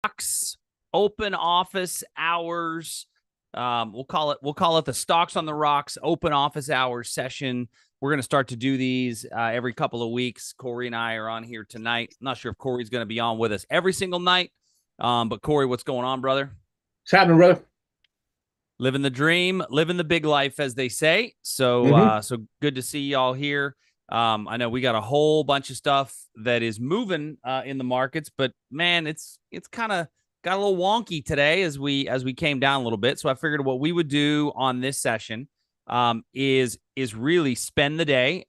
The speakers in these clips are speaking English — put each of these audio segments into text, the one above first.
stocks open office hours. We'll call it the Stocks on the Rocks open office hours session. We're going to start to do these every couple of weeks. Corey and I are on here tonight. I'm not sure if Corey's going to be on with us every single night. But Corey, what's going on, brother? What's happening, brother? Living the dream, living the big life, as they say. So good to see y'all here. I know we got a whole bunch of stuff that is moving in the markets, but man, it's kind of got a little wonky today as we came down a little bit. So I figured what we would do on this session is really spend the day,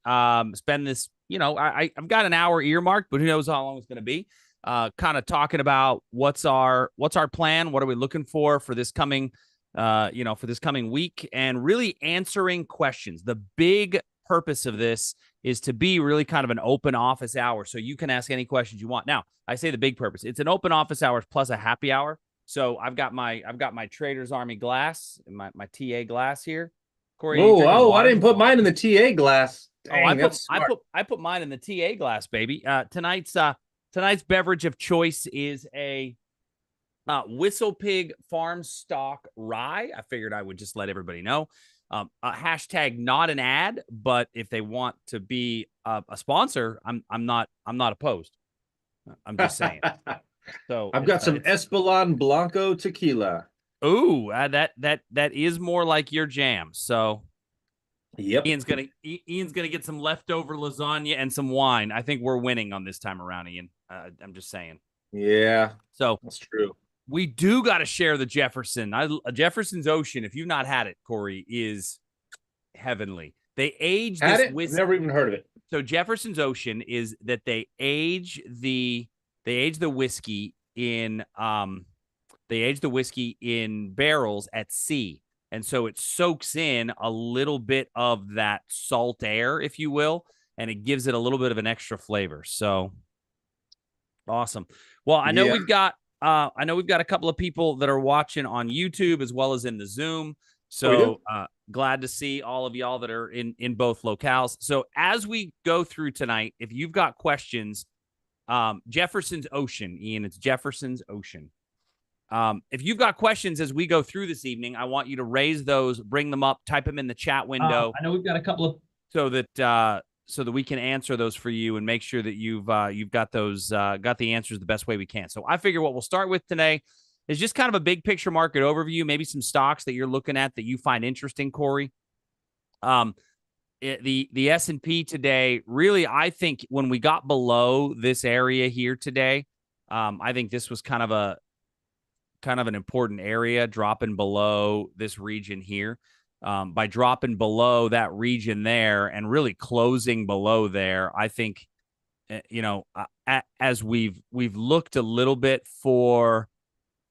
spend this. I've got an hour earmarked, but who knows how long it's going to be. Kind of talking about what's our plan, what are we looking for this coming for this coming week, and really answering questions. The big purpose of this is to be really kind of an open office hour, so you can ask any questions you want. Now, I say the big purpose. It's an open office hours plus a happy hour. So I've got my Traders Army glass, my TA glass here. Corey, are you drinking I water? didn't put mine in the TA glass. Dang, that's smart. I put mine in the TA glass, baby. Tonight's beverage of choice is a Whistle Pig Farm Stock Rye. I figured I would just let everybody know. Hashtag not an ad, but if they want to be a sponsor, I'm not opposed. I'm just saying. So I've got some Espolon Blanco tequila. Ooh, that is more like your jam. So Yep. Ian's gonna get some leftover lasagna and some wine. I think we're winning on this time around, Ian. I'm just saying. Yeah, so that's true. We do got to share the Jefferson. Jefferson's Ocean, if you've not had it, Corey, is heavenly. They age this whiskey. I've never even heard of it. So Jefferson's Ocean is that they age the whiskey in barrels at sea. And so it soaks in a little bit of that salt air, if you will, and it gives it a little bit of an extra flavor. So awesome. Well, I know we've got a couple of people that are watching on YouTube as well as in the Zoom. So glad to see all of y'all that are in both locales. So as we go through tonight, if you've got questions, Jefferson's Ocean, Ian, it's Jefferson's Ocean. If you've got questions as we go through this evening, I want you to raise those, bring them up, type them in the chat window. I know we've got a couple of so that we can answer those for you and make sure that you've got those got the answers the best way we can. So I figure what we'll start with today is just kind of a big picture market overview, maybe some stocks that you're looking at that you find interesting, Corey. The S&P today, really, I think when we got below this area here today, I think this was kind of an important area, dropping below this region here. By dropping below that region there and really closing below there, I think, as we've looked a little bit for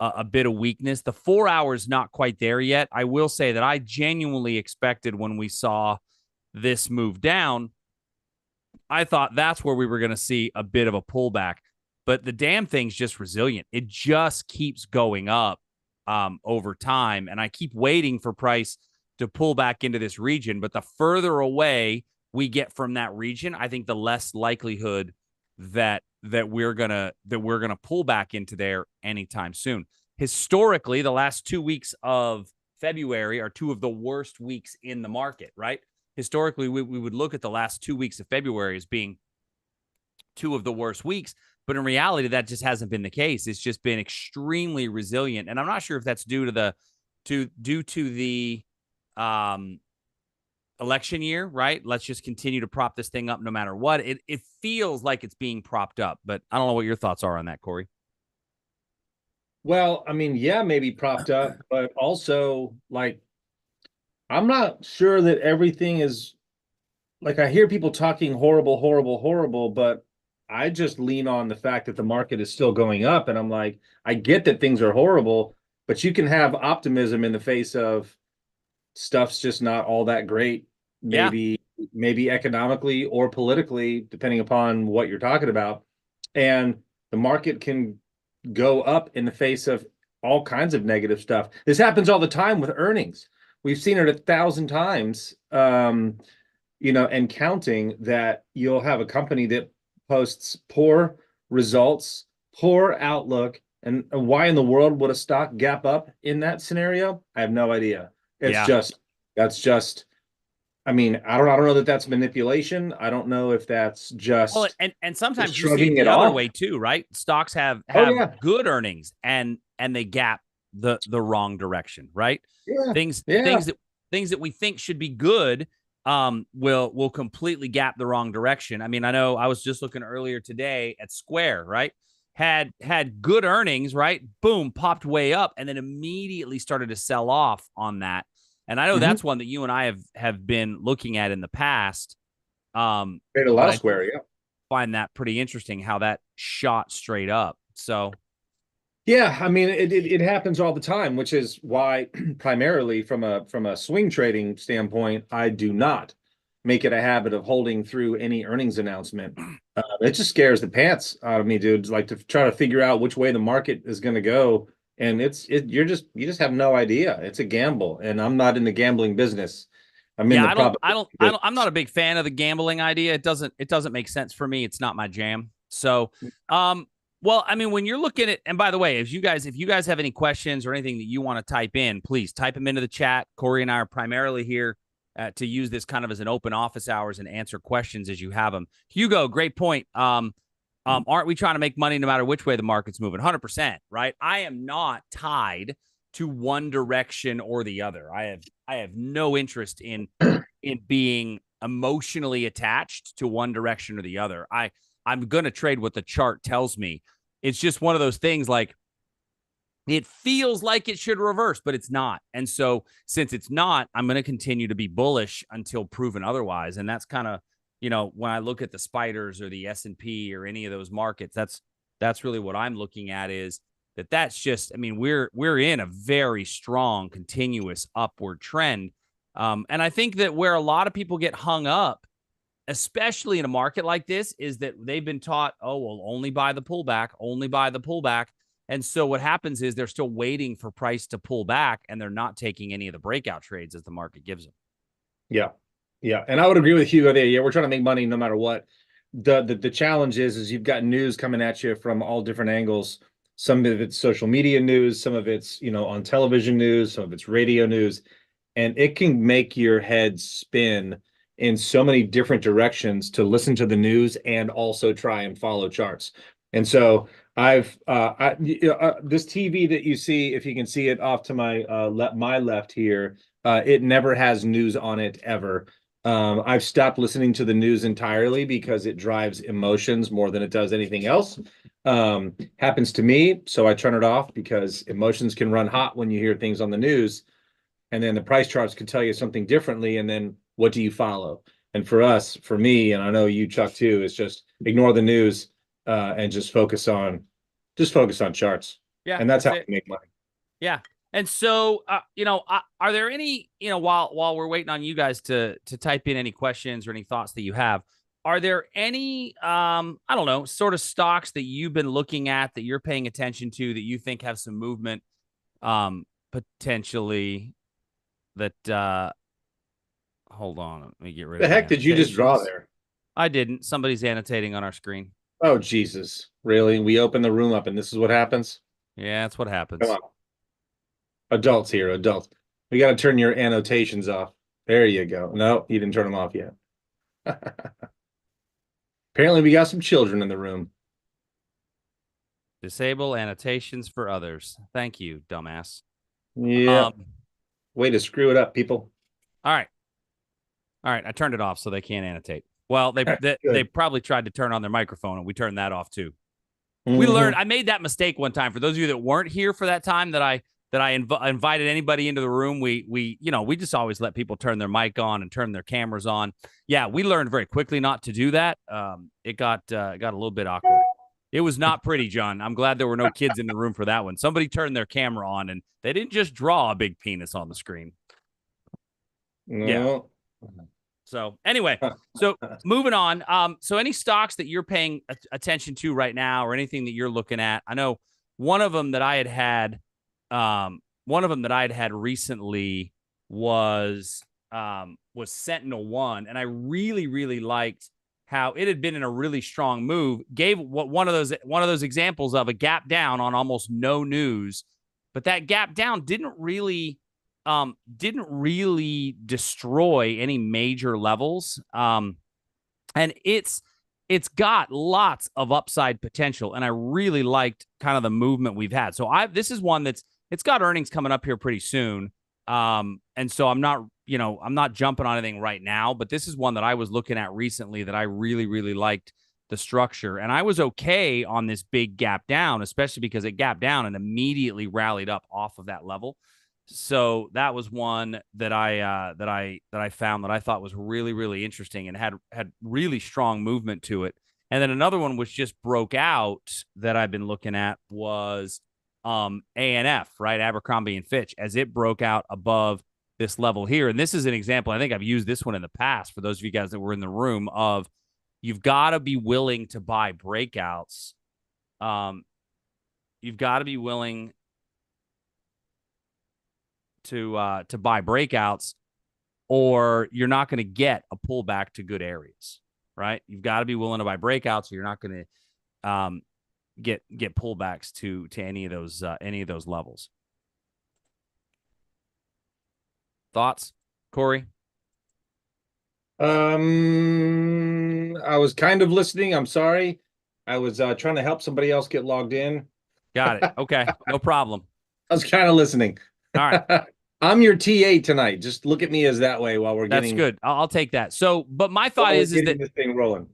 a bit of weakness, the 4 hours not quite there yet. I will say that I genuinely expected when we saw this move down, I thought that's where we were going to see a bit of a pullback. But the damn thing's just resilient. It just keeps going up over time, and I keep waiting for price to pull back into this region. But the further away we get from that region, I think the less likelihood that we're gonna pull back into there anytime soon. Historically, the last 2 weeks of February are two of the worst weeks in the market, right? Historically, we would look at the last 2 weeks of February as being two of the worst weeks. But in reality, that just hasn't been the case. It's just been extremely resilient. And I'm not sure if that's due to the election year, right? Let's just continue to prop this thing up no matter what. It feels like it's being propped up, but I don't know what your thoughts are on that, Corey. Well, I mean, yeah, maybe propped up, but also like I'm not sure that everything is like I hear people talking horrible, horrible, horrible, but I just lean on the fact that the market is still going up. And I'm like, I get that things are horrible, but you can have optimism in the face of stuff's just not all that great. Maybe economically or politically, depending upon what you're talking about. And the market can go up in the face of all kinds of negative stuff. This happens all the time with earnings. We've seen it 1,000 times, and counting, that you'll have a company that posts poor results, poor outlook, And why in the world would a stock gap up in that scenario? I have no idea. It's Yeah. just that's just I mean, I don't know that that's manipulation. I don't know if that's Well, just and sometimes you see it shrugging it the other off. way too, right? Stocks Oh have yeah. good earnings and they gap the wrong direction, right? Yeah. Things Yeah. things that we think should be good will completely gap the wrong direction. I mean, I know I was just looking earlier today at Square, right? Had good earnings, right? Boom, popped way up and then immediately started to sell off on that. And I know Mm-hmm. that's one that you and I have been looking at in the past. Made a But lot of I do square, yeah. find that pretty interesting how that shot straight up. So Yeah, I mean it happens all the time, which is why primarily from a swing trading standpoint, I do not make it a habit of holding through any earnings announcement. It just scares the pants out of me, dude. Like to try to figure out which way the market is going to go, and you just have no idea. It's a gamble, and I'm not in the gambling business. I'm in yeah, the probability I'm not business. a big fan of the gambling idea. It doesn't make sense for me. It's not my jam. So, um, well, I mean, when you're looking at, and by the way, if you guys have any questions or anything that you want to type in, please type them into the chat. Corey and I are primarily here to use this kind of as an open office hours and answer questions as you have them. Hugo, great point. Aren't we trying to make money no matter which way the market's moving? 100%, right? I am not tied to one direction or the other. I have no interest in being emotionally attached to one direction or the other. I'm going to trade what the chart tells me. It's just one of those things like it feels like it should reverse, but it's not. And so since it's not, I'm going to continue to be bullish until proven otherwise. And that's kind of, when I look at the spiders or the S&P or any of those markets, that's really what I'm looking at is that's just, I mean, we're in a very strong continuous upward trend. And I think that where a lot of people get hung up, especially in a market like this, is that they've been taught, oh, well, only buy the pullback, only buy the pullback. And so what happens is they're still waiting for price to pull back and they're not taking any of the breakout trades as the market gives them. Yeah. Yeah. And I would agree with Hugo there. Yeah, we're trying to make money no matter what. The challenge is you've got news coming at you from all different angles. Some of it's social media news, some of it's, on television news, some of it's radio news, and it can make your head spin in so many different directions to listen to the news and also try and follow charts. And so this TV that you see, if you can see it off to my left here, it never has news on it ever. I've stopped listening to the news entirely because it drives emotions more than it does anything else. Happens to me, so I turn it off because emotions can run hot when you hear things on the news, and then the price charts can tell you something differently, and then what do you follow? And for me, and I know you, Chuck, too, is just ignore the news and just focus on charts, Yeah, and that's that's how it. we make money. Yeah. And so, are there any, while we're waiting on you guys to type in any questions or any thoughts that you have, are there any, I don't know, sort of stocks that you've been looking at that you're paying attention to that you think have some movement, potentially that, hold on, let me get rid The of the heck did you just draw annotations. there? I didn't. Somebody's annotating on our screen. Oh, Jesus. Really? We open the room up and this is what happens? Yeah, that's what Come happens. on. Adults here, adults. We got to turn your annotations off. There you go. No, you didn't turn them off yet. Apparently, we got some children in the room. Disable annotations for others. Thank you, dumbass. Yeah. Um, Way to screw it up, people. all right. All right, I turned it off so they can't annotate. Well, they Good. probably tried to turn on their microphone, and we turned that off too. We learned. Hmm. I made that mistake one time. For those of you that weren't here for that time that I invited anybody into the room, we just always let people turn their mic on and turn their cameras on. Yeah, we learned very quickly not to do that. It got a little bit awkward. It was not pretty, John. I'm glad there were no kids in the room for that one. Somebody turned their camera on, and they didn't just draw a big penis on the screen. Yeah. No. So anyway, so moving on. So any stocks that you're paying attention to right now, or anything that you're looking at? I know one of them that I had recently was Sentinel One, and I really liked how it had been in a really strong move, gave one of those examples of a gap down on almost no news, but that gap down didn't really destroy any major levels. And it's got lots of upside potential, and I really liked kind of the movement we've had. So this is one it's got earnings coming up here pretty soon. And so I'm not jumping on anything right now, but this is one that I was looking at recently that I really, really liked the structure. And I was okay on this big gap down, especially because it gapped down and immediately rallied up off of that level. So that was one that I found that I thought was really, really interesting and had really strong movement to it. And then another one which just broke out that I've been looking at was ANF, right? Abercrombie and Fitch, as it broke out above this level here. And this is an example. I think I've used this one in the past for those of you guys that were in the room of you've got to be willing to buy breakouts. You've got to be willing to buy breakouts, or you're not going to get a pullback to good areas, right? You've got to be willing to buy breakouts, or you're not going to get pullbacks to any of those levels. Thoughts, Corey? I was kind of listening. I'm sorry. I was trying to help somebody else get logged in. Got it. Okay, no problem. I was kind of listening. All right. I'm your TA tonight. Just look at me as that way while we're getting. That's good. I'll take that. So, but my thought is that this thing rolling.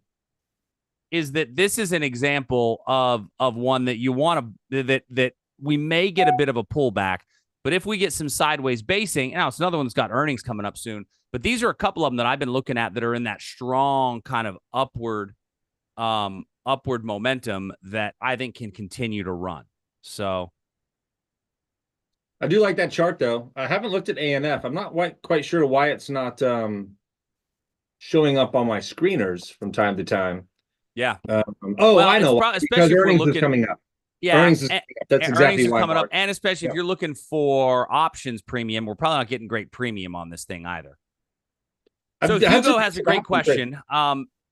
Is that this is an example of one that you want to that we may get a bit of a pullback, but if we get some sideways basing, now it's another one that's got earnings coming up soon. But these are a couple of them that I've been looking at that are in that strong kind of upward momentum that I think can continue to run. So I do like that chart though. I haven't looked at ANF. I'm not quite sure why it's not showing up on my screeners from time to time. Yeah. Well, I know. Because earnings is coming up. Yeah, earnings is coming up. That's exactly why. Coming up, and especially if you're looking for options premium, we're probably not getting great premium on this thing either. So Hugo has a great question.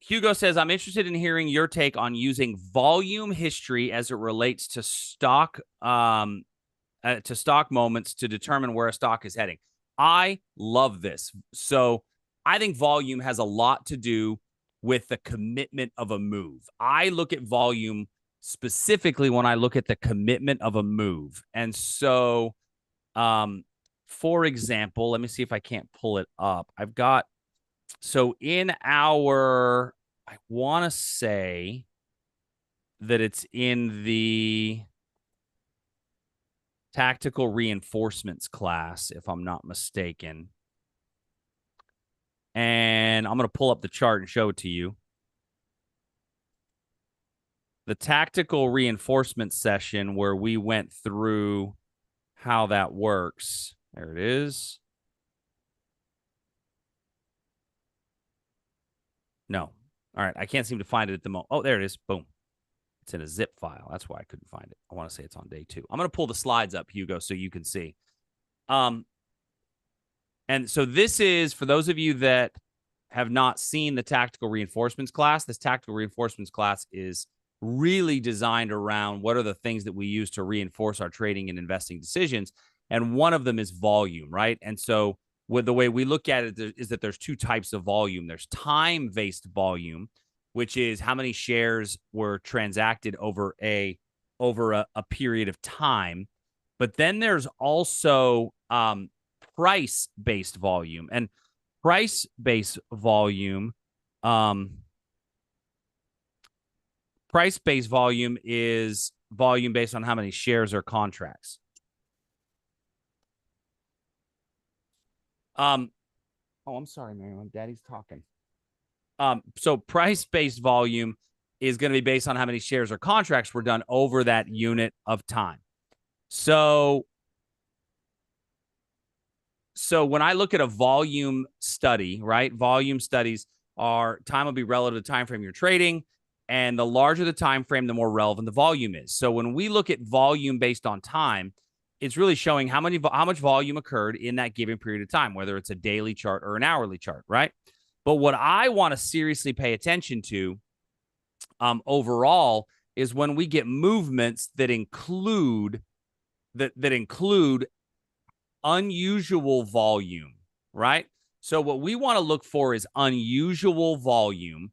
Hugo says, I'm interested in hearing your take on using volume history as it relates to stock moments to determine where a stock is heading. I love this. So I think volume has a lot to do with the commitment of a move. I look at volume specifically when I look at the commitment of a move. And so, for example, let me see if I can't pull it up. So in our, I want to say that it's in the tactical reinforcements class, if I'm not mistaken. And I'm going to pull up the chart and show it to you. The tactical reinforcement session where we went through how that works. There it is. No. All right. I can't seem to find it at the moment. Oh, there it is. Boom. It's in a zip file. That's why I couldn't find it. I want to say it's on day 2. I'm going to pull the slides up, Hugo, so you can see. And so this is, for those of you that have not seen the tactical reinforcements class, this tactical reinforcements class is really designed around what are the things that we use to reinforce our trading and investing decisions. And one of them is volume, right? And so with the way we look at it is that there's 2 types of volume. There's time-based volume, which is how many shares were transacted over a period of time. But then there's also price-based volume. And price-based volume is volume based on how many shares or contracts. Oh, I'm sorry, Mary. My daddy's talking. So price-based volume is going to be based on how many shares or contracts were done over that unit of time. So when I look at a volume study, right? Volume studies are time will be relative to the time frame you're trading, and the larger the time frame, the more relevant the volume is. So when we look at volume based on time, it's really showing how much volume occurred in that given period of time, whether it's a daily chart or an hourly chart, right? But what I want to seriously pay attention to overall is when we get movements that include unusual volume, right? So what we want to look for is unusual volume.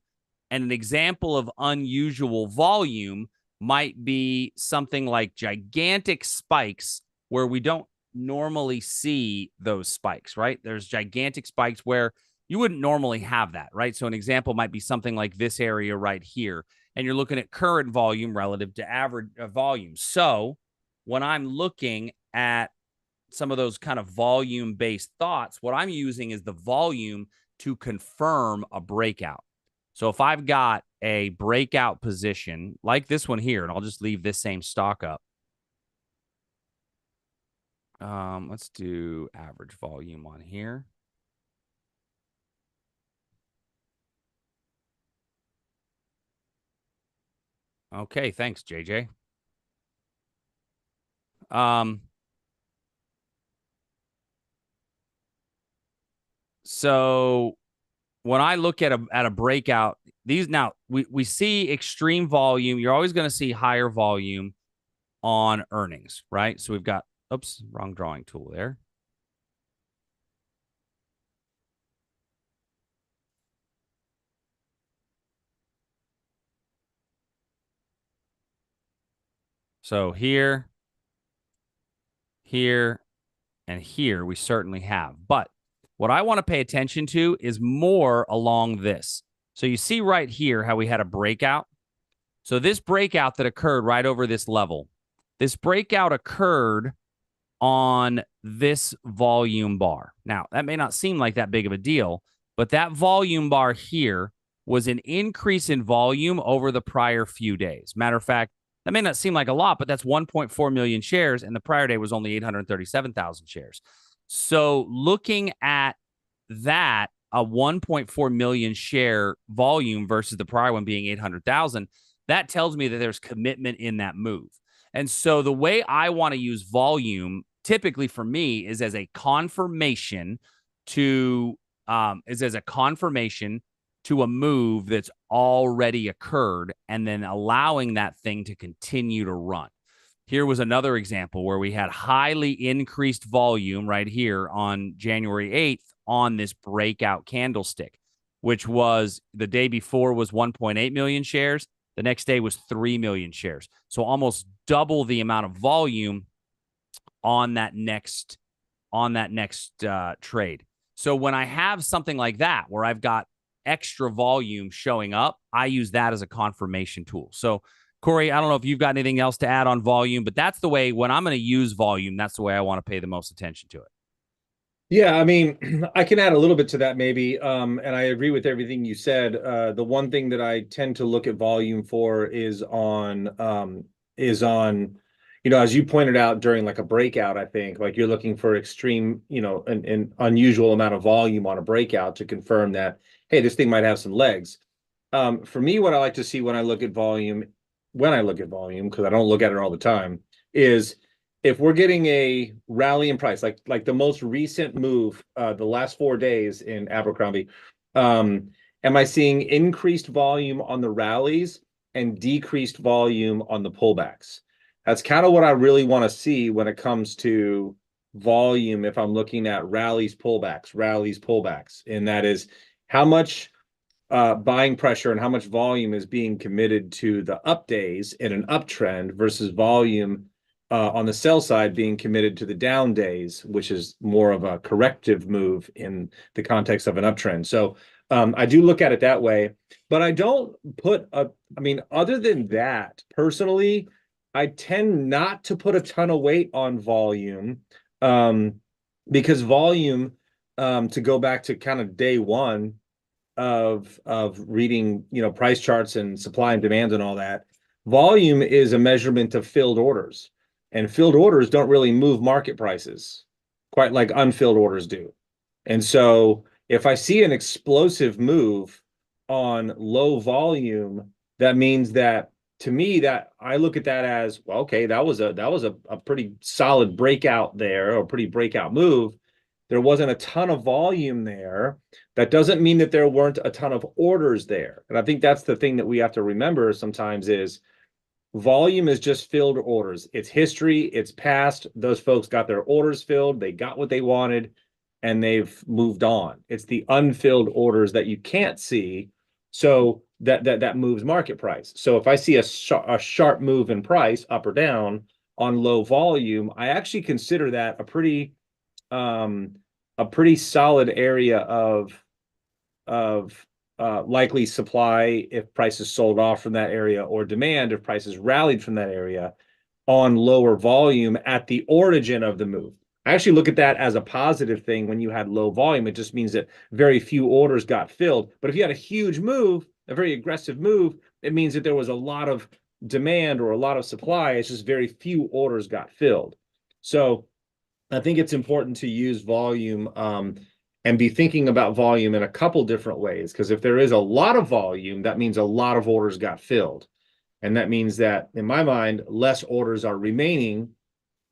And an example of unusual volume might be something like gigantic spikes where we don't normally see those spikes, right? There's gigantic spikes where you wouldn't normally have that, right? So an example might be something like this area right here. And you're looking at current volume relative to average volume. So when I'm looking at some of those kind of volume based thoughts, what I'm using is the volume to confirm a breakout. So if I've got a breakout position like this one here, and I'll just leave this same stock up. Let's do average volume on here. Okay, thanks, JJ. So when I look at a breakout, these now we see extreme volume. You're always going to see higher volume on earnings, right? So we've got, oops, wrong drawing tool there. So here, and here we certainly have. But what I want to pay attention to is more along this. So you see right here how we had a breakout. So this breakout that occurred right over this level, this breakout occurred on this volume bar. Now, that may not seem like that big of a deal, but that volume bar here was an increase in volume over the prior few days. Matter of fact, that may not seem like a lot, but that's 1.4 million shares, and the prior day was only 837,000 shares. So looking at that, a 1.4 million share volume versus the prior one being 800,000, that tells me that there's commitment in that move. And so the way I want to use volume typically for me is as a confirmation to a move that's already occurred and then allowing that thing to continue to run. Here was another example where we had highly increased volume right here on January 8th on this breakout candlestick, which was the day before was 1.8 million shares. The next day was 3 million shares. So almost double the amount of volume on that next trade. So when I have something like that where I've got extra volume showing up, I use that as a confirmation tool. So Corey, I don't know if you've got anything else to add on volume, but that's the way when I'm going to use volume, that's the way I want to pay the most attention to it. Yeah, I mean, I can add a little bit to that maybe. And I agree with everything you said. The one thing that I tend to look at volume for is on, as you pointed out during like a breakout, I think like you're looking for extreme, an unusual amount of volume on a breakout to confirm that, hey, this thing might have some legs. For me, what I like to see when I look at volume, because I don't look at it all the time, is if we're getting a rally in price, like the most recent move, the last 4 days in Abercrombie, am I seeing increased volume on the rallies and decreased volume on the pullbacks? That's kind of what I really want to see when it comes to volume. If I'm looking at rallies, pullbacks, and that is how much buying pressure and how much volume is being committed to the up days in an uptrend versus volume on the sell side being committed to the down days, which is more of a corrective move in the context of an uptrend. So I do look at it that way, but I don't other than that, personally, I tend not to put a ton of weight on volume because volume, to go back to kind of day one of reading, price charts and supply and demand and all that, volume is a measurement of filled orders. And filled orders don't really move market prices quite like unfilled orders do. And so if I see an explosive move on low volume, that means that to me that I look at that as, well, okay, that was a pretty solid breakout there, or pretty breakout move. there wasn't a ton of volume there. That doesn't mean that there weren't a ton of orders there. And I think that's the thing that we have to remember sometimes is volume is just filled orders. It's history, it's past. Those folks got their orders filled, they got what they wanted, and they've moved on. It's the unfilled orders that you can't see. So that moves market price. So if I see a sharp move in price up or down on low volume, I actually consider that um, a pretty solid area of likely supply if prices sold off from that area, or demand if prices rallied from that area on lower volume at the origin of the move. I actually look at that as a positive thing. When you had low volume, it just means that very few orders got filled. But if you had a huge move, a very aggressive move, it means that there was a lot of demand or a lot of supply. It's just very few orders got filled. So I think it's important to use volume and be thinking about volume in a couple different ways. Because if there is a lot of volume, that means a lot of orders got filled. And that means that, in my mind, less orders are remaining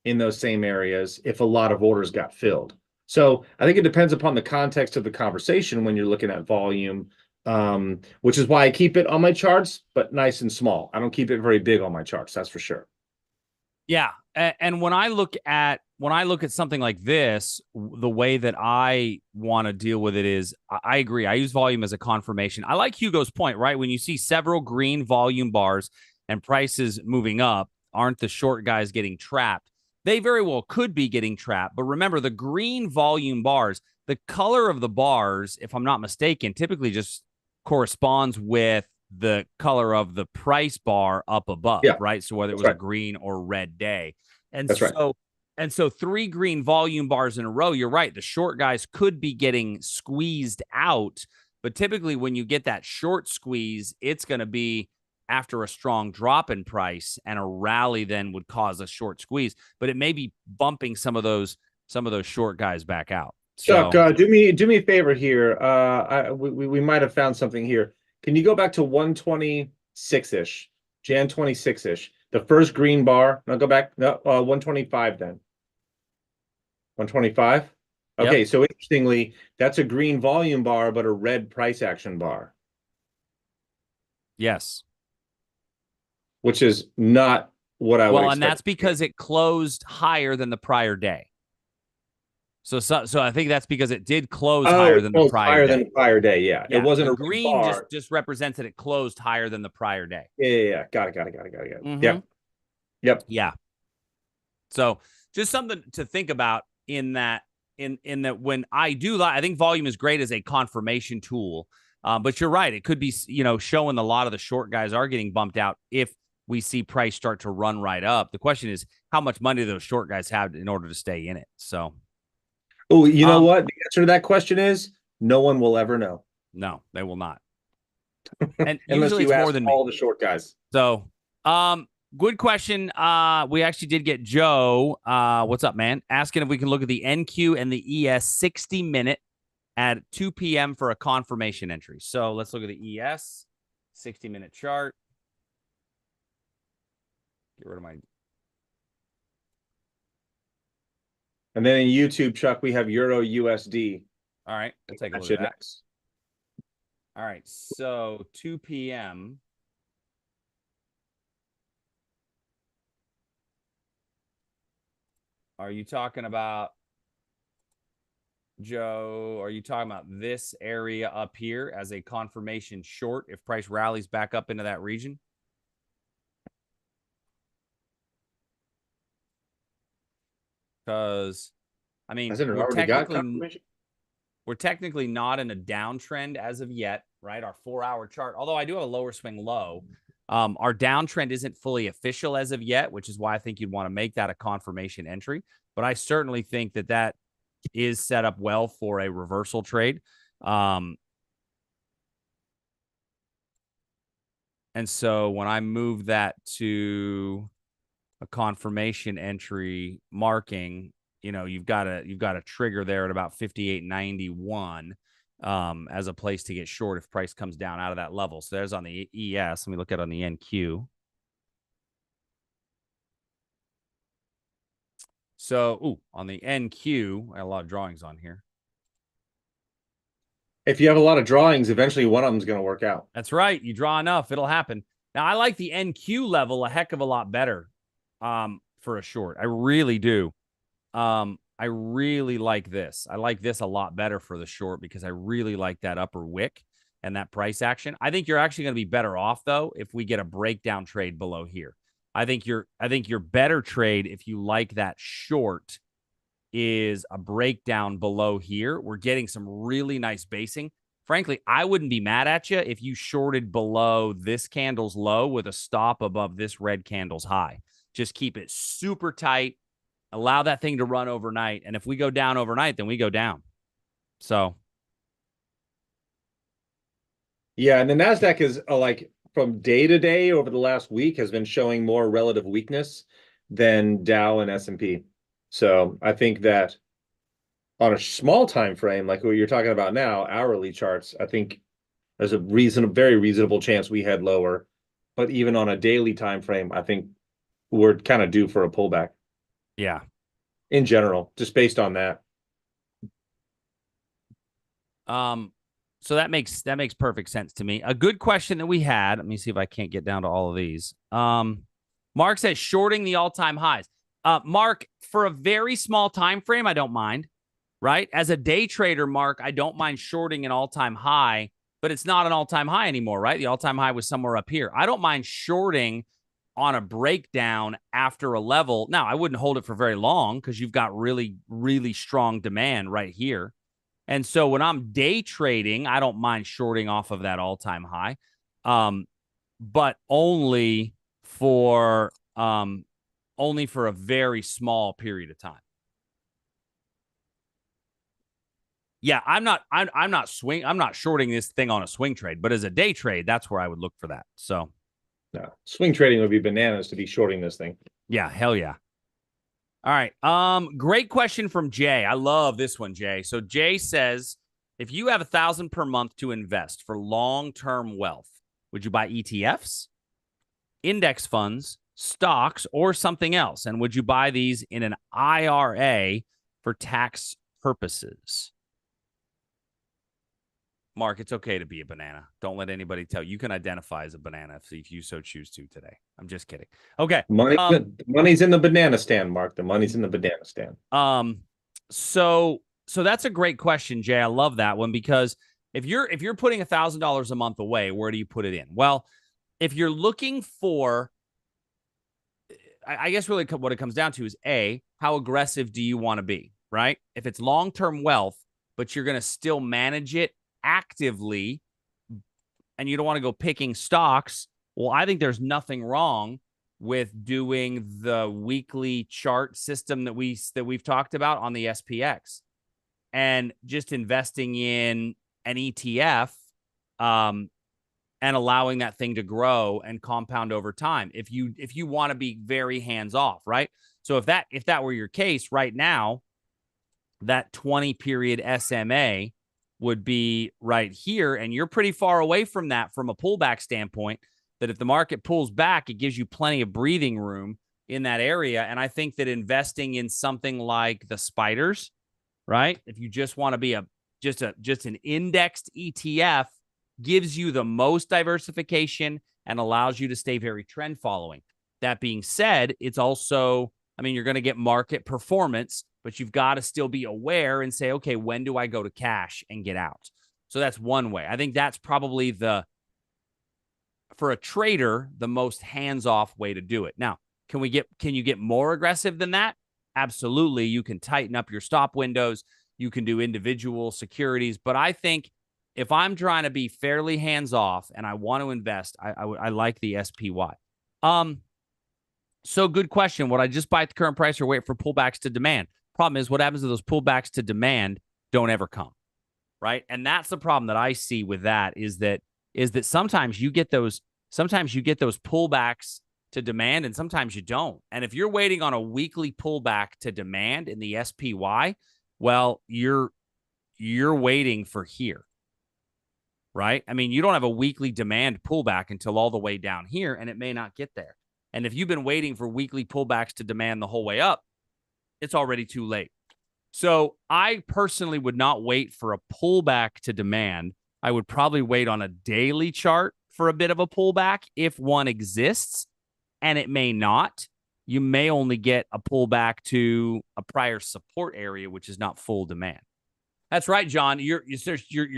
in those same areas if a lot of orders got filled. So I think it depends upon the context of the conversation when you're looking at volume, which is why I keep it on my charts, but nice and small. I don't keep it very big on my charts, that's for sure. Yeah, and when I look at something like this, the way that I want to deal with it is, I agree. I use volume as a confirmation. I like Hugo's point, right? When you see several green volume bars and prices moving up, aren't the short guys getting trapped? They very well could be getting trapped. But remember, the green volume bars, the color of the bars, if I'm not mistaken, typically just corresponds with the color of the price bar up above, Yeah, right? So whether it was a green or red day. And that's right. so 3 green volume bars in a row, you're right. The short guys could be getting squeezed out, but typically when you get that short squeeze, it's going to be after a strong drop in price, and a rally then would cause a short squeeze, but it may be bumping some of those short guys back out. Chuck, So do me a favor here. We might have found something here. Can you go back to 126-ish, Jan 26-ish, the first green bar? No, go back. No, 125 then. 125. yep. Okay, so interestingly, that's a green volume bar, but a red price action bar, Yes. which is not what I would Well, and expect. that's because it closed higher than the prior day. So I think that's because it did close Oh, higher it than the closed prior higher day. than the prior day. Yeah, it Yeah, wasn't the a red green bar. just represents that it closed higher than the prior day. Yeah. Got it. Mm-hmm. Yep. Yeah. So just something to think about in that when I do, I think volume is great as a confirmation tool. But you're right. It could be, showing a lot of the short guys are getting bumped out if we see price start to run right up. The question is, how much money do those short guys have in order to stay in it? So, Oh, you know what? The answer to that question is no one will ever know. No, they will not. And Unless usually you it's more ask than all me. the short guys. So, good question. We actually did get Joe. What's up, man? Asking if we can look at the NQ and the ES 60-minute at 2 p.m. for a confirmation entry. So let's look at the ES 60-minute chart. Get rid of my. And then in YouTube, Chuck, we have Euro USD. All right, let's take a look at that. Next. All right, so 2 p.m. Are you talking about, Joe, are you talking about this area up here as a confirmation short if price rallies back up into that region? Because, I mean, we're technically not in a downtrend as of yet, right? Our 4-hour chart, although I do have a lower swing low, our downtrend isn't fully official as of yet, which is why I think you'd want to make that a confirmation entry. But I certainly think that is set up well for a reversal trade. And so when I move that to a confirmation entry marking, you've got a trigger there at about 58.91 as a place to get short if price comes down out of that level. So there's on the ES. Let me look at it on the NQ. So, on the NQ, I have a lot of drawings on here. If you have a lot of drawings, eventually one of them is going to work out. That's right. You draw enough, it'll happen. Now, I like the NQ level a heck of a lot better for a short. I really do. I really like this. I like this a lot better for the short because I really like that upper wick and that price action. I think you're actually going to be better off though if we get a breakdown trade below here. I think your better trade if you like that short is a breakdown below here. We're getting some really nice basing. Frankly, I wouldn't be mad at you if you shorted below this candle's low with a stop above this red candle's high. Just keep it super tight. Allow that thing to run overnight. And if we go down overnight, then we go down. So. Yeah, and the NASDAQ is like from day to day over the last week has been showing more relative weakness than Dow and S&P. So I think that on a small time frame, like what you're talking about now, hourly charts, I think there's a very reasonable chance we head lower. But even on a daily time frame, I think we're kind of due for a pullback. Yeah. In general, just based on that. So that makes perfect sense to me. A good question that we had. Let me see if I can't get down to all of these. Mark says shorting the all-time highs. Mark, for a very small time frame, I don't mind. Right? As a day trader, Mark, I don't mind shorting an all-time high, but it's not an all-time high anymore, right? The all-time high was somewhere up here. I don't mind shorting on a breakdown after a level. Now, I wouldn't hold it for very long because you've got really, really strong demand right here. And so when I'm day trading, I don't mind shorting off of that all-time high, but only for a very small period of time. Yeah, I'm not shorting this thing on a swing trade, but as a day trade, that's where I would look for that. So, no, swing trading would be bananas to be shorting this thing. Yeah, hell yeah. All right. Great question from Jay. I love this one, Jay. So Jay says, if you have $1,000 per month to invest for long-term wealth, would you buy ETFs, index funds, stocks, or something else? And would you buy these in an IRA for tax purposes? Mark, it's okay to be a banana. Don't let anybody tell you. You can identify as a banana if you so choose to today. I'm just kidding. Okay. Money's in the banana stand, Mark. The money's in the banana stand. So that's a great question, Jay. I love that one because if you're putting $1,000 a month away, where do you put it in? Well, if you're looking for, I guess really what it comes down to is how aggressive do you want to be, right? If it's long-term wealth, but you're going to still manage it actively and you don't want to go picking stocks, well, I think there's nothing wrong with doing the weekly chart system that we've talked about on the SPX and just investing in an ETF and allowing that thing to grow and compound over time. If you want to be very hands off, right? So if that were your case right now, that 20 period SMA would be right here. And you're pretty far away from that from a pullback standpoint, that if the market pulls back, it gives you plenty of breathing room in that area. And I think that investing in something like the spiders, right? If you just want to be just an indexed ETF, gives you the most diversification and allows you to stay very trend following. That being said, it's also, you're going to get market performance, but you've got to still be aware and say, okay, when do I go to cash and get out? So that's one way. I think that's probably for a trader, the most hands-off way to do it. Now, can you get more aggressive than that? Absolutely. You can tighten up your stop windows. You can do individual securities. But I think if I'm trying to be fairly hands-off and I want to invest, I like the SPY. So good question. Would I just buy at the current price or wait for pullbacks to demand? Problem is, what happens to those pullbacks to demand don't ever come, right? And that's the problem that I see with that is that sometimes you get those pullbacks to demand and sometimes you don't. And if you're waiting on a weekly pullback to demand in the SPY, well, you're waiting for here, right? You don't have a weekly demand pullback until all the way down here, and it may not get there. And if you've been waiting for weekly pullbacks to demand the whole way up, it's already too late. So I personally would not wait for a pullback to demand. I would probably wait on a daily chart for a bit of a pullback if one exists, and it may not. You may only get a pullback to a prior support area, which is not full demand. That's right, John. You're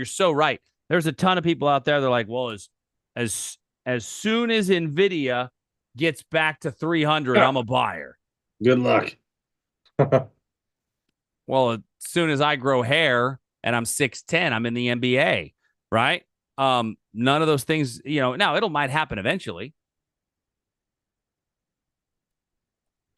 so right. There's a ton of people out there. They're like, well, as soon as Nvidia gets back to 300, Ah, I'm a buyer. good luck. Well, as soon as I grow hair and I'm 6'10", I'm in the NBA, right? None of those things, now it'll might happen eventually.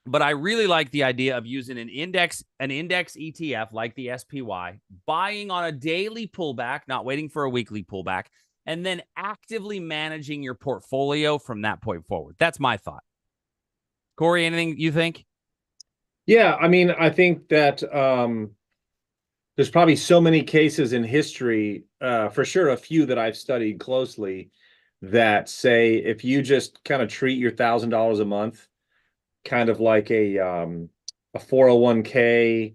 But I really like the idea of using an index ETF like the SPY, buying on a daily pullback, not waiting for a weekly pullback, and then actively managing your portfolio from that point forward. That's my thought. Corey, anything you think? Yeah, I mean, I think that there's probably so many cases in history, for sure, a few that I've studied closely that say if you just kind of treat your $1,000 a month kind of like a 401k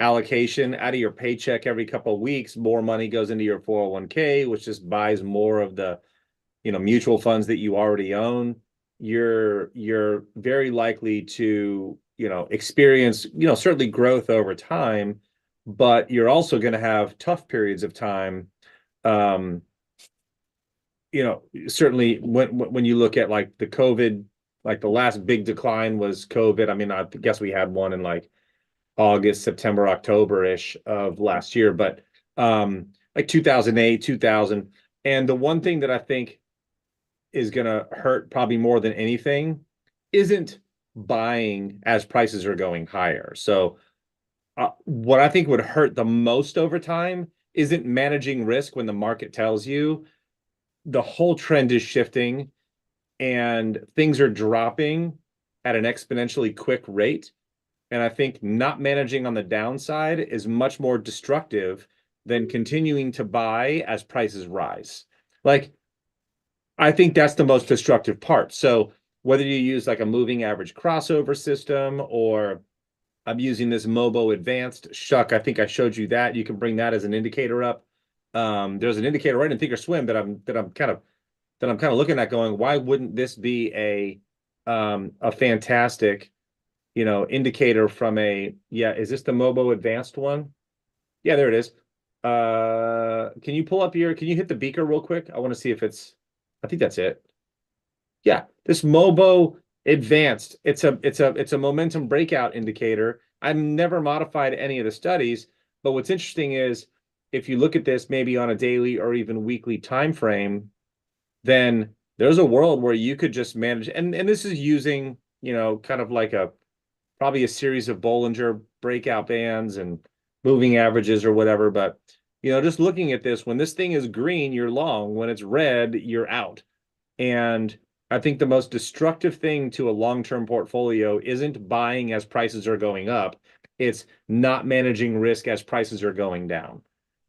allocation out of your paycheck every couple of weeks, more money goes into your 401k, which just buys more of the, mutual funds that you already own. You're very likely to, experience, certainly growth over time, but you're also going to have tough periods of time. Um, certainly when you look at like the COVID, like the last big decline was COVID. I mean, I guess we had one in like August, September, October-ish of last year, but like 2008, 2000. And the one thing that I think is going to hurt probably more than anything isn't buying as prices are going higher. So what I think would hurt the most over time isn't managing risk when the market tells you the whole trend is shifting and things are dropping at an exponentially quick rate. And I think not managing on the downside is much more destructive than continuing to buy as prices rise. Like, I think that's the most destructive part. So whether you use like a moving average crossover system or I'm using this Mobo Advanced Shuck, I think I showed you that. You can bring that as an indicator up. There's an indicator right in Thinkorswim that I'm kind of looking at going, why wouldn't this be a fantastic, indicator from is this the Mobo Advanced one? Yeah, there it is. Can you hit the beaker real quick? I want to see if I think that's it. Yeah, this Mobo Advanced, it's a momentum breakout indicator. I've never modified any of the studies, but what's interesting is if you look at this maybe on a daily or even weekly time frame, then there's a world where you could just manage, and this is using, kind of like probably a series of Bollinger breakout bands and moving averages or whatever. But, just looking at this, when this thing is green, you're long. When it's red, you're out. And I think the most destructive thing to a long-term portfolio isn't buying as prices are going up. It's not managing risk as prices are going down.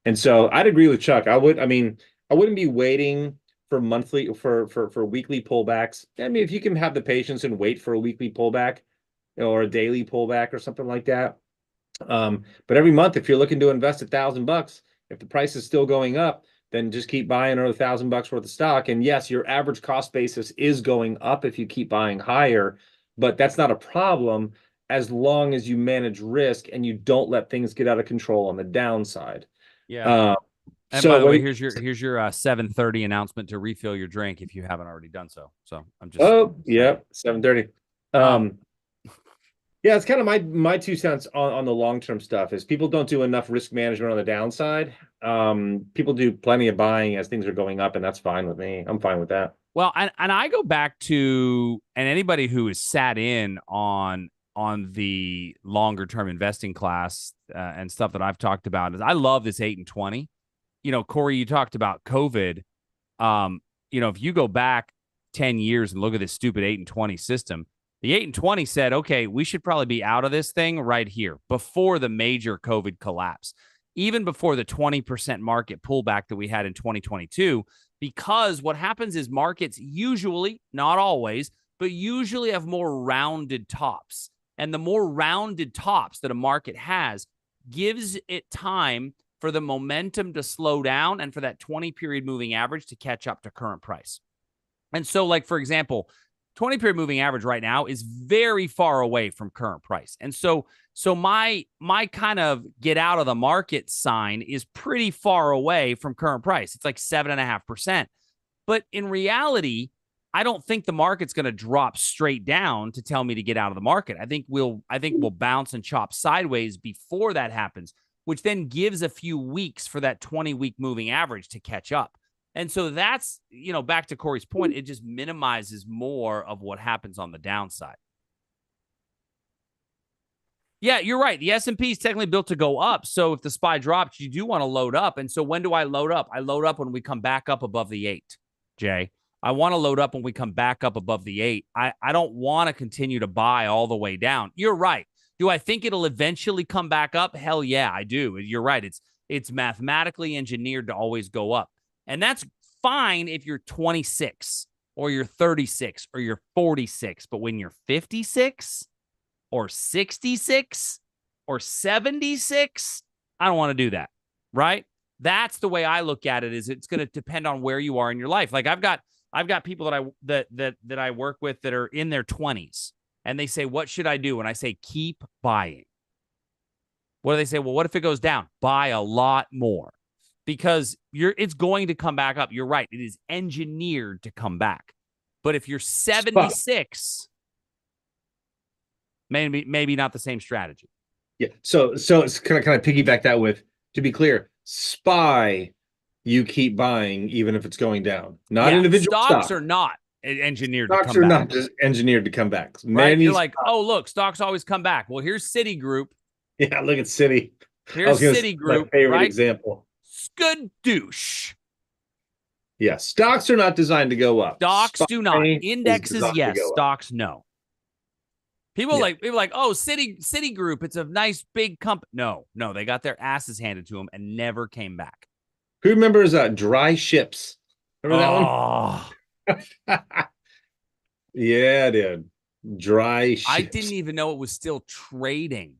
And so I'd agree with Chuck. I wouldn't be waiting for weekly pullbacks. I mean, if you can have the patience and wait for a weekly pullback or a daily pullback or something like that. But every month, if you're looking to invest $1,000, if the price is still going up, then just keep buying another $1,000 worth of stock. And yes, your average cost basis is going up if you keep buying higher, but that's not a problem as long as you manage risk and you don't let things get out of control on the downside. Yeah. And So by the way, when here's your 7:30 announcement to refill your drink if you haven't already done so. So I'm just oh saying. yeah, 7:30. Um, Yeah, it's kind of my 2 cents on the long-term stuff is people don't do enough risk management on the downside. People do plenty of buying as things are going up, and that's fine with me. I'm fine with that. Well, and I go back to, and anybody who has sat in on the longer term investing class and stuff that I've talked about is I love this 8 and 20. Corey, you talked about COVID. If you go back 10 years and look at this stupid 8 and 20 system, the 8 and 20 said, okay, we should probably be out of this thing right here before the major COVID collapse, even before the 20% market pullback that we had in 2022. Because what happens is markets usually, not always, but usually have more rounded tops. And the more rounded tops that a market has gives it time for the momentum to slow down and for that 20-period moving average to catch up to current price. And so, like, for example, 20-period moving average right now is very far away from current price. And so my kind of get out of the market sign is pretty far away from current price. It's like 7.5%. But in reality, I don't think the market's going to drop straight down to tell me to get out of the market. I think we'll bounce and chop sideways before that happens, which then gives a few weeks for that 20-week moving average to catch up. And so that's, back to Corey's point, it just minimizes more of what happens on the downside. Yeah, you're right. The S&P is technically built to go up. So if the SPY drops, you do want to load up. And so when do I load up? I load up when we come back up above the 8, Jay. I want to load up when we come back up above the 8. I don't want to continue to buy all the way down. You're right. Do I think it'll eventually come back up? Hell yeah, I do. You're right. It's mathematically engineered to always go up. And that's fine if you're 26 or you're 36 or you're 46. But when you're 56 or 66 or 76, I don't want to do that, right? That's the way I look at it. Is it's going to depend on where you are in your life. Like I've got people that I work with that are in their 20s, and they say, "What should I do?" And I say, "Keep buying." What do they say? Well, what if it goes down? Buy a lot more. Because it's going to come back up. You're right. It is engineered to come back. But if you're 76, maybe not the same strategy. Yeah. So it's kind of piggyback that with, to be clear, SPY, you keep buying even if it's going down. Not individual stocks are not engineered to come back. Stocks are not just engineered to come back. Right? You're like, oh, look, stocks always come back. Well, here's Citigroup. Yeah, look at Citi. Here's Citigroup. My favorite right? example. Skadoosh. Yeah, stocks are not designed to go up. Stocks do not. Indexes, yes. Stocks, no. People like, oh, Citigroup, it's a nice big company. No, they got their asses handed to them and never came back. Who remembers dry ships? Remember that one? Yeah, dude. Dry ships. I didn't even know it was still trading.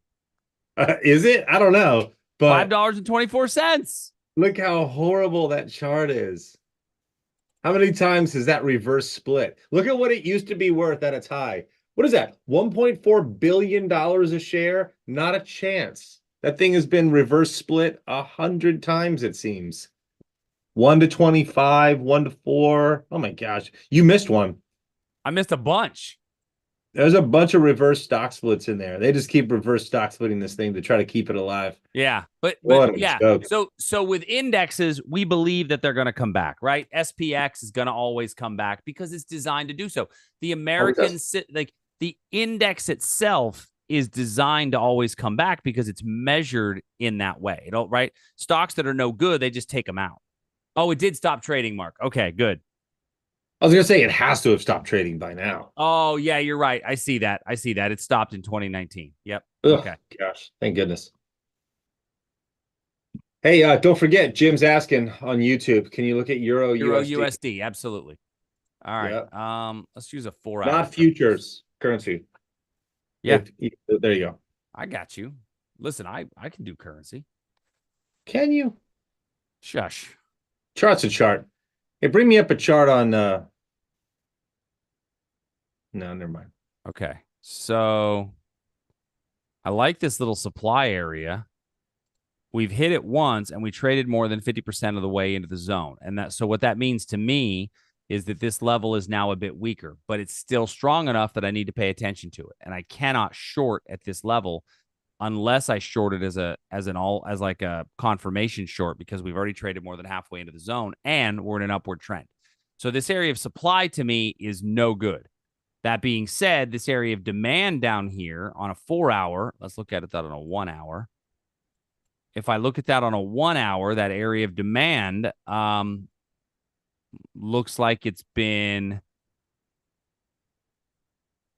Is it? I don't know. But $5.24. Look how horrible that chart is. How many times has that reverse split? Look at what it used to be worth at its high. What is that? $1.4 billion a share? Not a chance. That thing has been reverse split 100 times, it seems. 1 to 25, 1 to 4. Oh my gosh. You missed one. I missed a bunch. There's a bunch of reverse stock splits in there. They just keep reverse stock splitting this thing to try to keep it alive. Yeah. But yeah. So with indexes, we believe that they're going to come back, right? SPX is going to always come back because it's designed to do so. The American, the index itself is designed to always come back because it's measured in that way. Right? Stocks that are no good, they just take them out. Oh, it did stop trading, Mark. Okay, good. I was going to say it has to have stopped trading by now. Oh, yeah, you're right. I see that. It stopped in 2019. Yep. Ugh, okay. Gosh, thank goodness. Hey, don't forget, Jim's asking on YouTube, can you look at Euro USD? Absolutely. All right. Yeah. Let's use a 4 hour. Not futures, currency. Yeah. There you go. I got you. Listen, I can do currency. Can you? Shush. Chart's a chart. Hey, bring me up a chart on no, never mind. Okay. So I like this little supply area. We've hit it once and we traded more than 50% of the way into the zone. And so what that means to me is that this level is now a bit weaker, but it's still strong enough that I need to pay attention to it. And I cannot short at this level unless I short it as a confirmation short, because we've already traded more than halfway into the zone and we're in an upward trend. So this area of supply to me is no good. That being said, this area of demand down here on a 4 hour, let's look at it that on a 1 hour. If I look at that on a 1 hour, that area of demand looks like it's been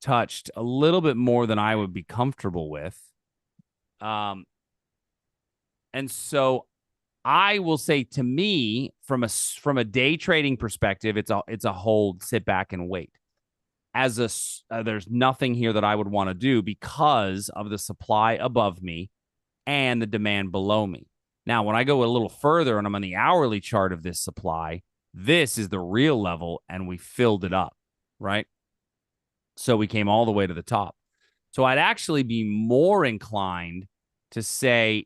touched a little bit more than I would be comfortable with. And so I will say, to me, from a day trading perspective, it's a hold, sit back and wait. there's nothing here that I would want to do because of the supply above me and the demand below me. Now, when I go a little further and I'm on the hourly chart of this supply, this is the real level, and we filled it up, right? So we came all the way to the top. So I'd actually be more inclined to say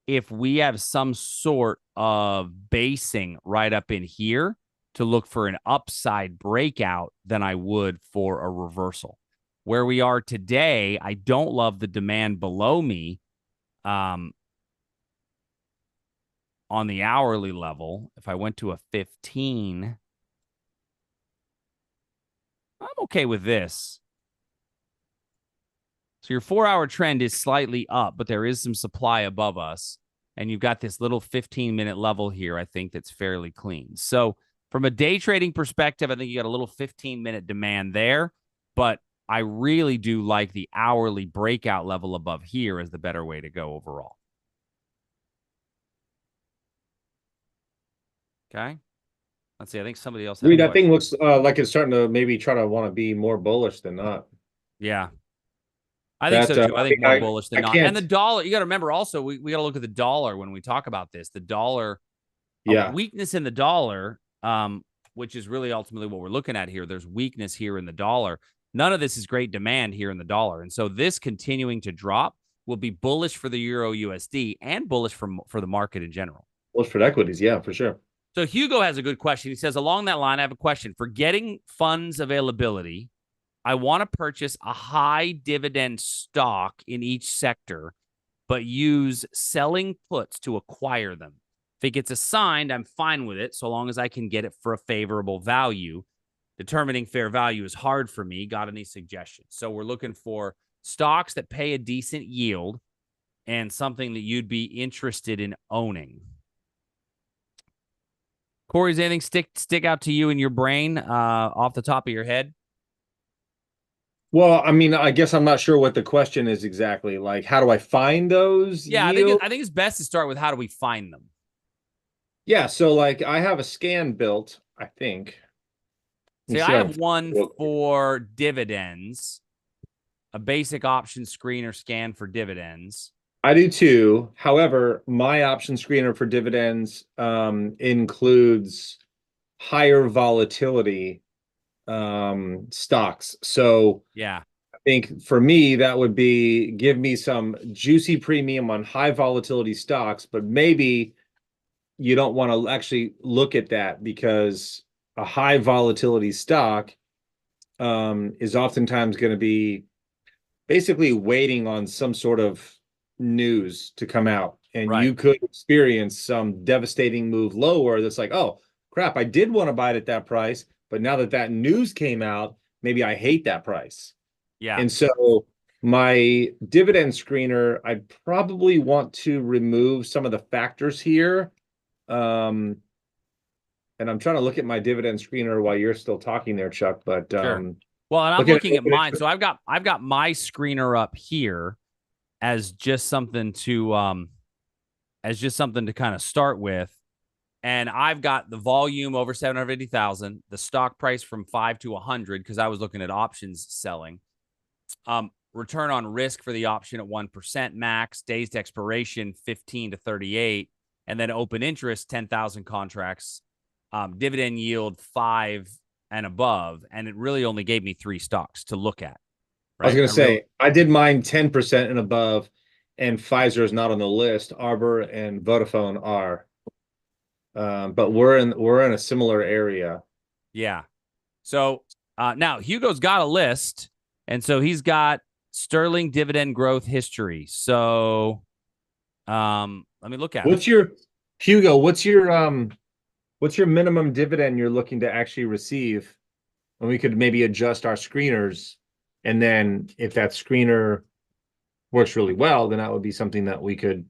if we have some sort of basing right up in here to look for an upside breakout than I would for a reversal. Where we are today, I don't love the demand below me on the hourly level. If I went to a 15, I'm okay with this. So your 4-hour trend is slightly up, but there is some supply above us. And you've got this little 15-minute level here, I think, that's fairly clean. So from a day trading perspective, I think you got a little 15-minute demand there. But I really do like the hourly breakout level above here as the better way to go overall. Okay. Let's see. I think somebody else had a That question. thing looks like it's starting to maybe try to want to be more bullish than not. Yeah. I think That so too. I think more bullish than I not. And can't. the dollar, you got to remember also, we got to look at the dollar when we talk about this. The dollar, a Yeah, weakness in the dollar, which is really ultimately what we're looking at here. There's weakness here in the dollar. None of this is great demand here in the dollar. And so this continuing to drop will be bullish for the Euro USD and bullish for the market in general. bullish for equities. Yeah, for sure. So Hugo has a good question. He says, along that line, I have a question. For getting funds availability, I want to purchase a high dividend stock in each sector, but use selling puts to acquire them. If it gets assigned, I'm fine with it so long as I can get it for a favorable value. Determining fair value is hard for me. Got any suggestions? So we're looking for stocks that pay a decent yield and something that you'd be interested in owning. Corey, does anything stick out to you in your brain off the top of your head? Well, I mean, I guess I'm not sure what the question is exactly. Like, how do I find those Yeah, yields? I think it's best to start with how do we find them? Yeah, so like I have a scan built, I think. Let me See, see I if I have can one find it. for dividends, a basic option screener scan for dividends. I do too. However, my option screener for dividends includes higher volatility stocks. So Yeah, I think for me, that would be give me some juicy premium on high volatility stocks, but maybe you don't want to actually look at that because a high volatility stock is oftentimes going to be basically waiting on some sort of news to come out. And right. you could experience some devastating move lower that's like, oh, crap, I did want to buy it at that price. But now that that news came out, maybe I hate that price. Yeah, And so my dividend screener, I probably want to remove some of the factors here. Um, and I'm trying to look at my dividend screener while you're still talking there, Chuck. But sure. Well, and I'm looking looking at mine. So I've got my screener up here as just something to kind of start with. And I've got the volume over 750,000, the stock price from 5 to 100 because I was looking at options selling. Return on risk for the option at 1% max, days to expiration 15 to 38, and then open interest 10,000 contracts, dividend yield 5 and above, and it really only gave me 3 stocks to look at. I was Right? going to say, I did mine 10% and above, and Pfizer is not on the list. Arbor and Vodafone are, but we're in a similar area. Yeah. So now Hugo's got a list, and so he's got Sterling dividend growth history. So let me look at it. What's your Hugo? What's your minimum dividend you're looking to actually receive? And we could maybe adjust our screeners, and then if that screener works really well, then that would be something that we could,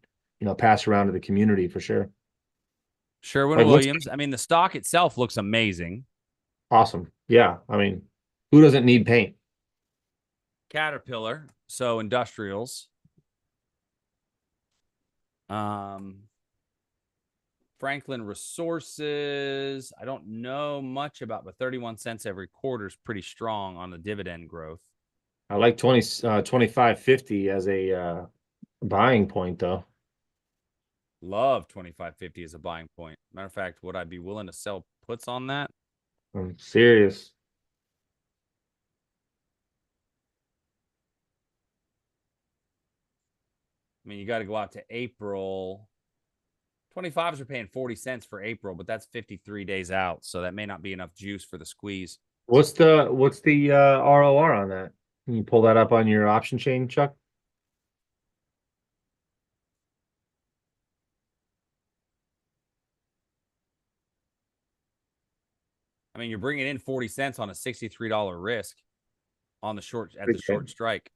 pass around to the community for sure. Sherwin Like, what's Williams. I mean, the stock itself looks amazing. awesome? Yeah, I mean, who doesn't need paint? Caterpillar, so industrials. Franklin Resources, I don't know much about, but 31 cents every quarter is pretty strong on the dividend growth. I like 25.50 as a buying point, though. Love 25.50 as a buying point. Matter of fact, would I be willing to sell puts on that? I'm serious. I mean, you got to go out to April. 25s are paying 40 cents for April, but that's 53 days out. So that may not be enough juice for the squeeze. What's the ROR on that? Can you pull that up on your option chain, Chuck? I mean, you're bringing in 40 cents on a $63 risk on the short at the short strike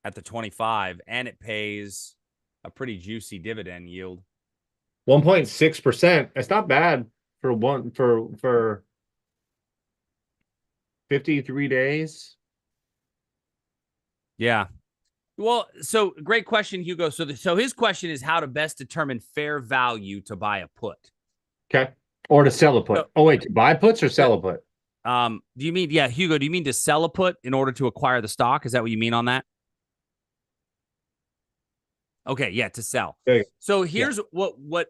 at the 25, and it pays a pretty juicy dividend yield. 1.6%. That's not bad for 53 days. Yeah. Well, so great question, Hugo. So his question is how to best determine fair value to buy a put. Okay. Or to sell a put. So, oh, wait, to buy puts or sell a put? Do you mean, yeah, Hugo, do you mean to sell a put in order to acquire the stock? Is that what you mean on that? Okay, yeah, to sell. So here's what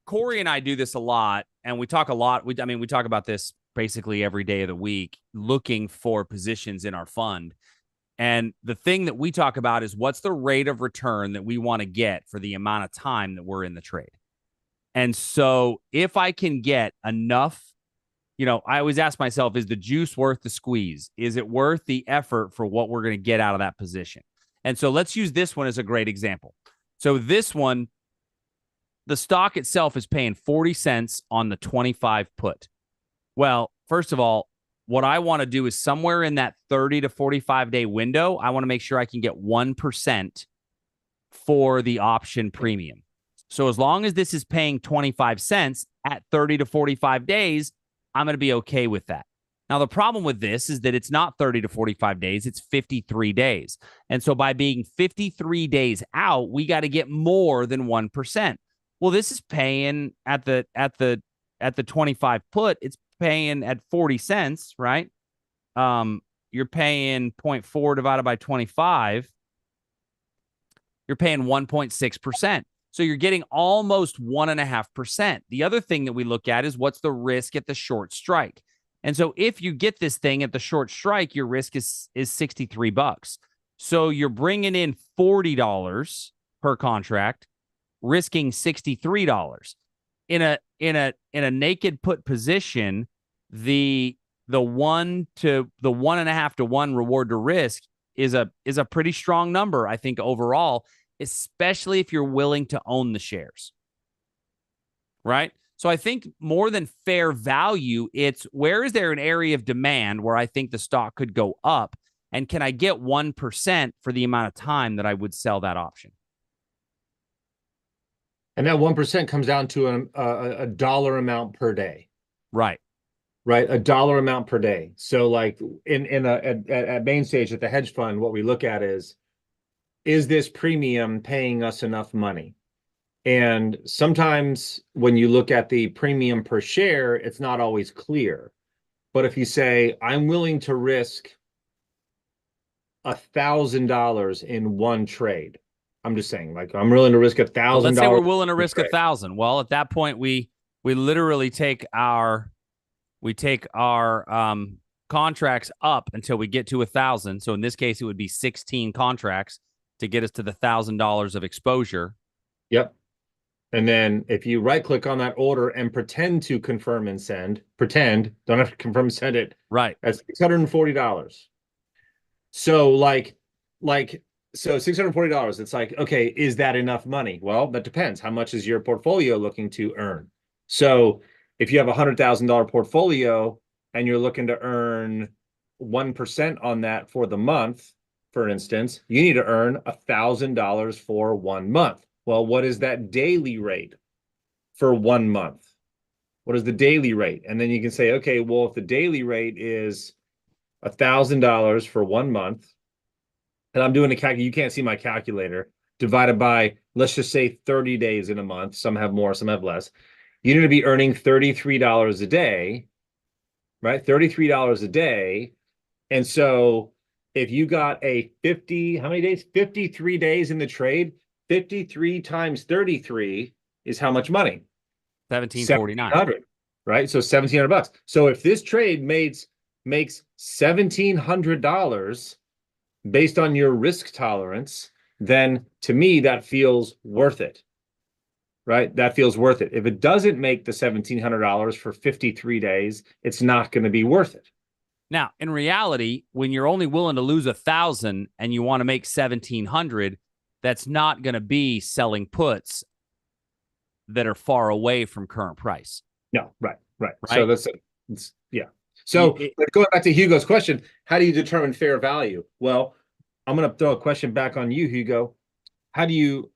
Corey and I do this a lot, and we talk a lot. We talk about this basically every day of the week, looking for positions in our fund. And the thing that we talk about is what's the rate of return that we want to get for the amount of time that we're in the trade. And so if I can get enough, I always ask myself, is the juice worth the squeeze? Is it worth the effort for what we're going to get out of that position? And so let's use this one as a great example. So this one, the stock itself is paying 40 cents on the 25 put. Well, first of all, what I want to do is somewhere in that 30 to 45 day window, I want to make sure I can get 1% for the option premium. So as long as this is paying 25 cents at 30 to 45 days, I'm going to be okay with that. Now, the problem with this is that it's not 30 to 45 days, it's 53 days. And so by being 53 days out, we got to get more than 1%. Well, this is paying at the 25 put, it's paying at 40 cents, right? You're paying 0.4 divided by 25. You're paying 1.6%. So you're getting almost 1.5%. The other thing that we look at is what's the risk at the short strike. And so if you get this thing at the short strike, your risk is $63. So you're bringing in $40 per contract, risking $63. In a naked put position, the 1.5 to 1 reward to risk is a pretty strong number, I think, overall, especially if you're willing to own the shares. Right? So I think more than fair value, it's where is there an area of demand where I think the stock could go up? And can I get 1% for the amount of time that I would sell that option? And that 1% comes down to a dollar amount per day. Right. Right. A dollar amount per day. So like at main stage at the hedge fund, what we look at is this premium paying us enough money? And sometimes when you look at the premium per share, it's not always clear. But if you say, I'm willing to risk $1,000 in one trade, I'm just saying, like, I'm willing to risk $1,000. Well, let's say we're willing to risk 1,000. Well, at that point, we literally take our contracts up until we get to 1,000. So in this case, it would be 16 contracts to get us to the $1,000 of exposure. Yep. And then if you right click on that order and pretend to confirm and send, don't have to confirm and send it. Right. That's $640. So so $640, it's like, okay, is that enough money? Well, that depends. How much is your portfolio looking to earn? So if you have a $100,000 portfolio and you're looking to earn 1% on that for the month, for instance, you need to earn $1,000 for 1 month. Well, what is that daily rate for 1 month? What is the daily rate? And then you can say, okay, well, if the daily rate is $1,000 for 1 month, and I'm doing a calculator, you can't see my calculator, divided by, let's just say 30 days in a month. Some have more, some have less. You're going to be earning $33 a day, right? $33 a day. And so if you got a 50, how many days? 53 days in the trade, 53 times 33 is how much money? 1749. 1,700, right? So 1,700 bucks. So if this trade makes $1,700 based on your risk tolerance, then to me that feels worth it. Right? That feels worth it. If it doesn't make the $1,700 for 53 days, it's not going to be worth it. Now, in reality, when you're only willing to lose 1,000 and you want to make 1,700, that's not going to be selling puts that are far away from current price. No, right. So yeah. So It, going back to Hugo's question, how do you determine fair value? Well, I'm going to throw a question back on you, Hugo. How do you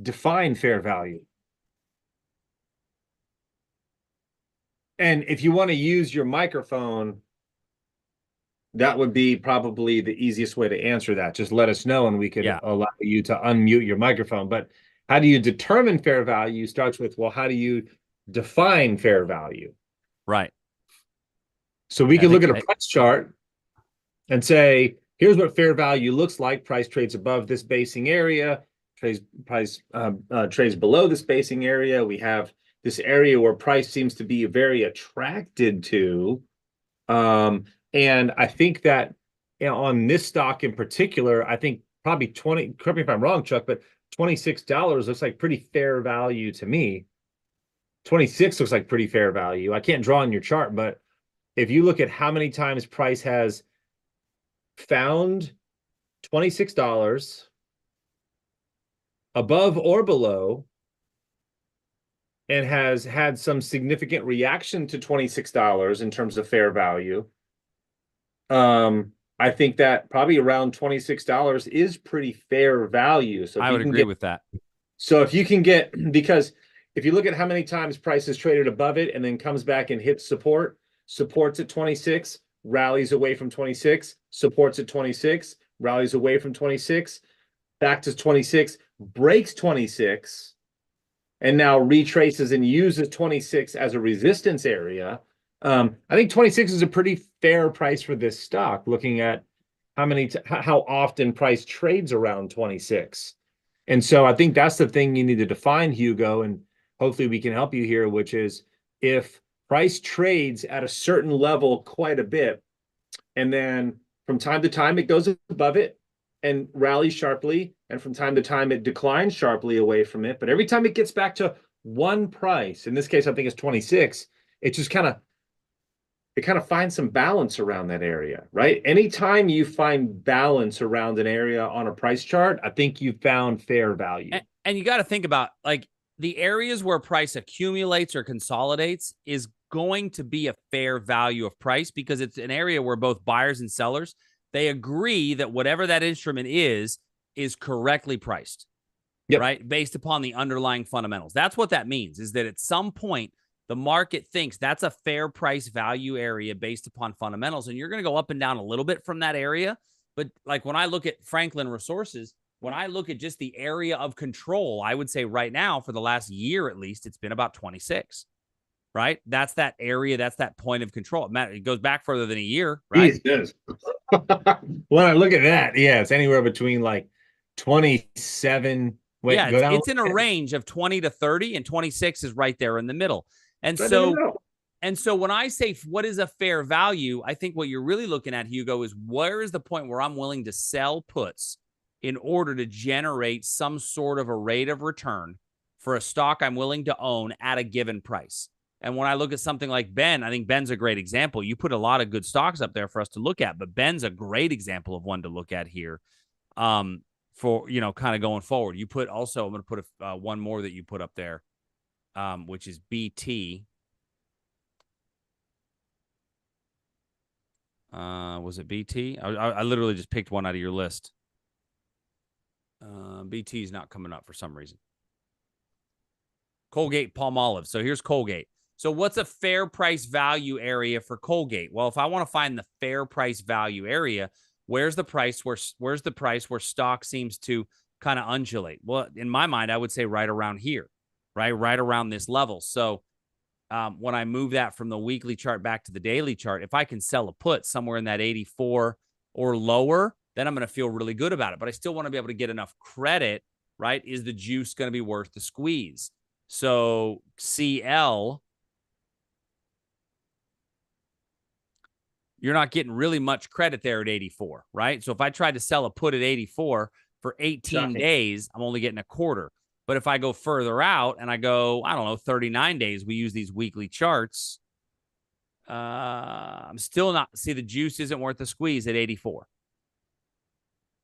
define fair value? And if you want to use your microphone, that would be probably the easiest way to answer that. Just let us know and we can allow you to unmute your microphone. But how do you determine fair value starts with, well, how do you define fair value? Right. So we can look at a price chart and say, here's what fair value looks like. Price trades above this basing area, trades below this basing area. We have this area where price seems to be very attracted to. And I think that on this stock in particular, I think probably 20, correct me if I'm wrong, Chuck, but $26 looks like pretty fair value to me. 26 looks like pretty fair value. I can't draw on your chart, but if you look at how many times price has found $26 above or below and has had some significant reaction to $26 in terms of fair value, I think that probably around $26 is pretty fair value. So I would agree with that. So if you can get, because if you look at how many times price is traded above it and then comes back and hits supports at 26, rallies away from 26, supports at 26, rallies away from 26, back to 26, breaks 26, and now retraces and uses 26 as a resistance area. I think 26 is a pretty fair price for this stock, looking at how often price trades around 26. And so I think that's the thing you need to define, Hugo, and hopefully we can help you here, which is if price trades at a certain level quite a bit, and then from time to time it goes above it and rallies sharply, and from time to time it declines sharply away from it. But every time it gets back to one price, in this case I think it's 26, it just kind of finds some balance around that area, right? Anytime you find balance around an area on a price chart, I think you've found fair value. And you got to think about, like, the areas where price accumulates or consolidates is going to be a fair value of price, because it's an area where both buyers and sellers, they agree that whatever that instrument is correctly priced, right? Based upon the underlying fundamentals. That's what that means, is that at some point, the market thinks that's a fair price value area based upon fundamentals. And you're going to go up and down a little bit from that area. But like when I look at Franklin Resources, when I look at just the area of control, I would say right now, for the last year at least, it's been about 26, right? That's that area. That's that point of control. It goes back further than a year, right? It does. When I look at that, yeah, it's anywhere between like 27. Wait, yeah, it's in a range of 20 to 30, and 26 is right there in the middle. And so when I say what is a fair value, I think what you're really looking at, Hugo, is where is the point where I'm willing to sell puts in order to generate some sort of a rate of return for a stock I'm willing to own at a given price. And when I look at something like Ben, I think Ben's a great example. You put a lot of good stocks up there for us to look at, but Ben's a great example of one to look at here. For, kind of going forward. You put also, I'm going to put one more that you put up there, which is BT. Was it BT? I literally just picked one out of your list. BT is not coming up for some reason. Colgate Palmolive. So here's Colgate. So what's a fair price value area for Colgate? Well, if I want to find the fair price value area, where's the price where stock seems to kind of undulate? Well, in my mind, I would say right around here, right around this level. So when I move that from the weekly chart back to the daily chart, if I can sell a put somewhere in that 84 or lower, then I'm going to feel really good about it. But I still want to be able to get enough credit, right? Is the juice going to be worth the squeeze? So CL, you're not getting really much credit there at 84, right? So if I tried to sell a put at 84 for 18 Shocking. days, I'm only getting a quarter. But if I go further out and I go, I don't know, 39 days, we use these weekly charts. I'm still not, see, the juice isn't worth the squeeze at 84.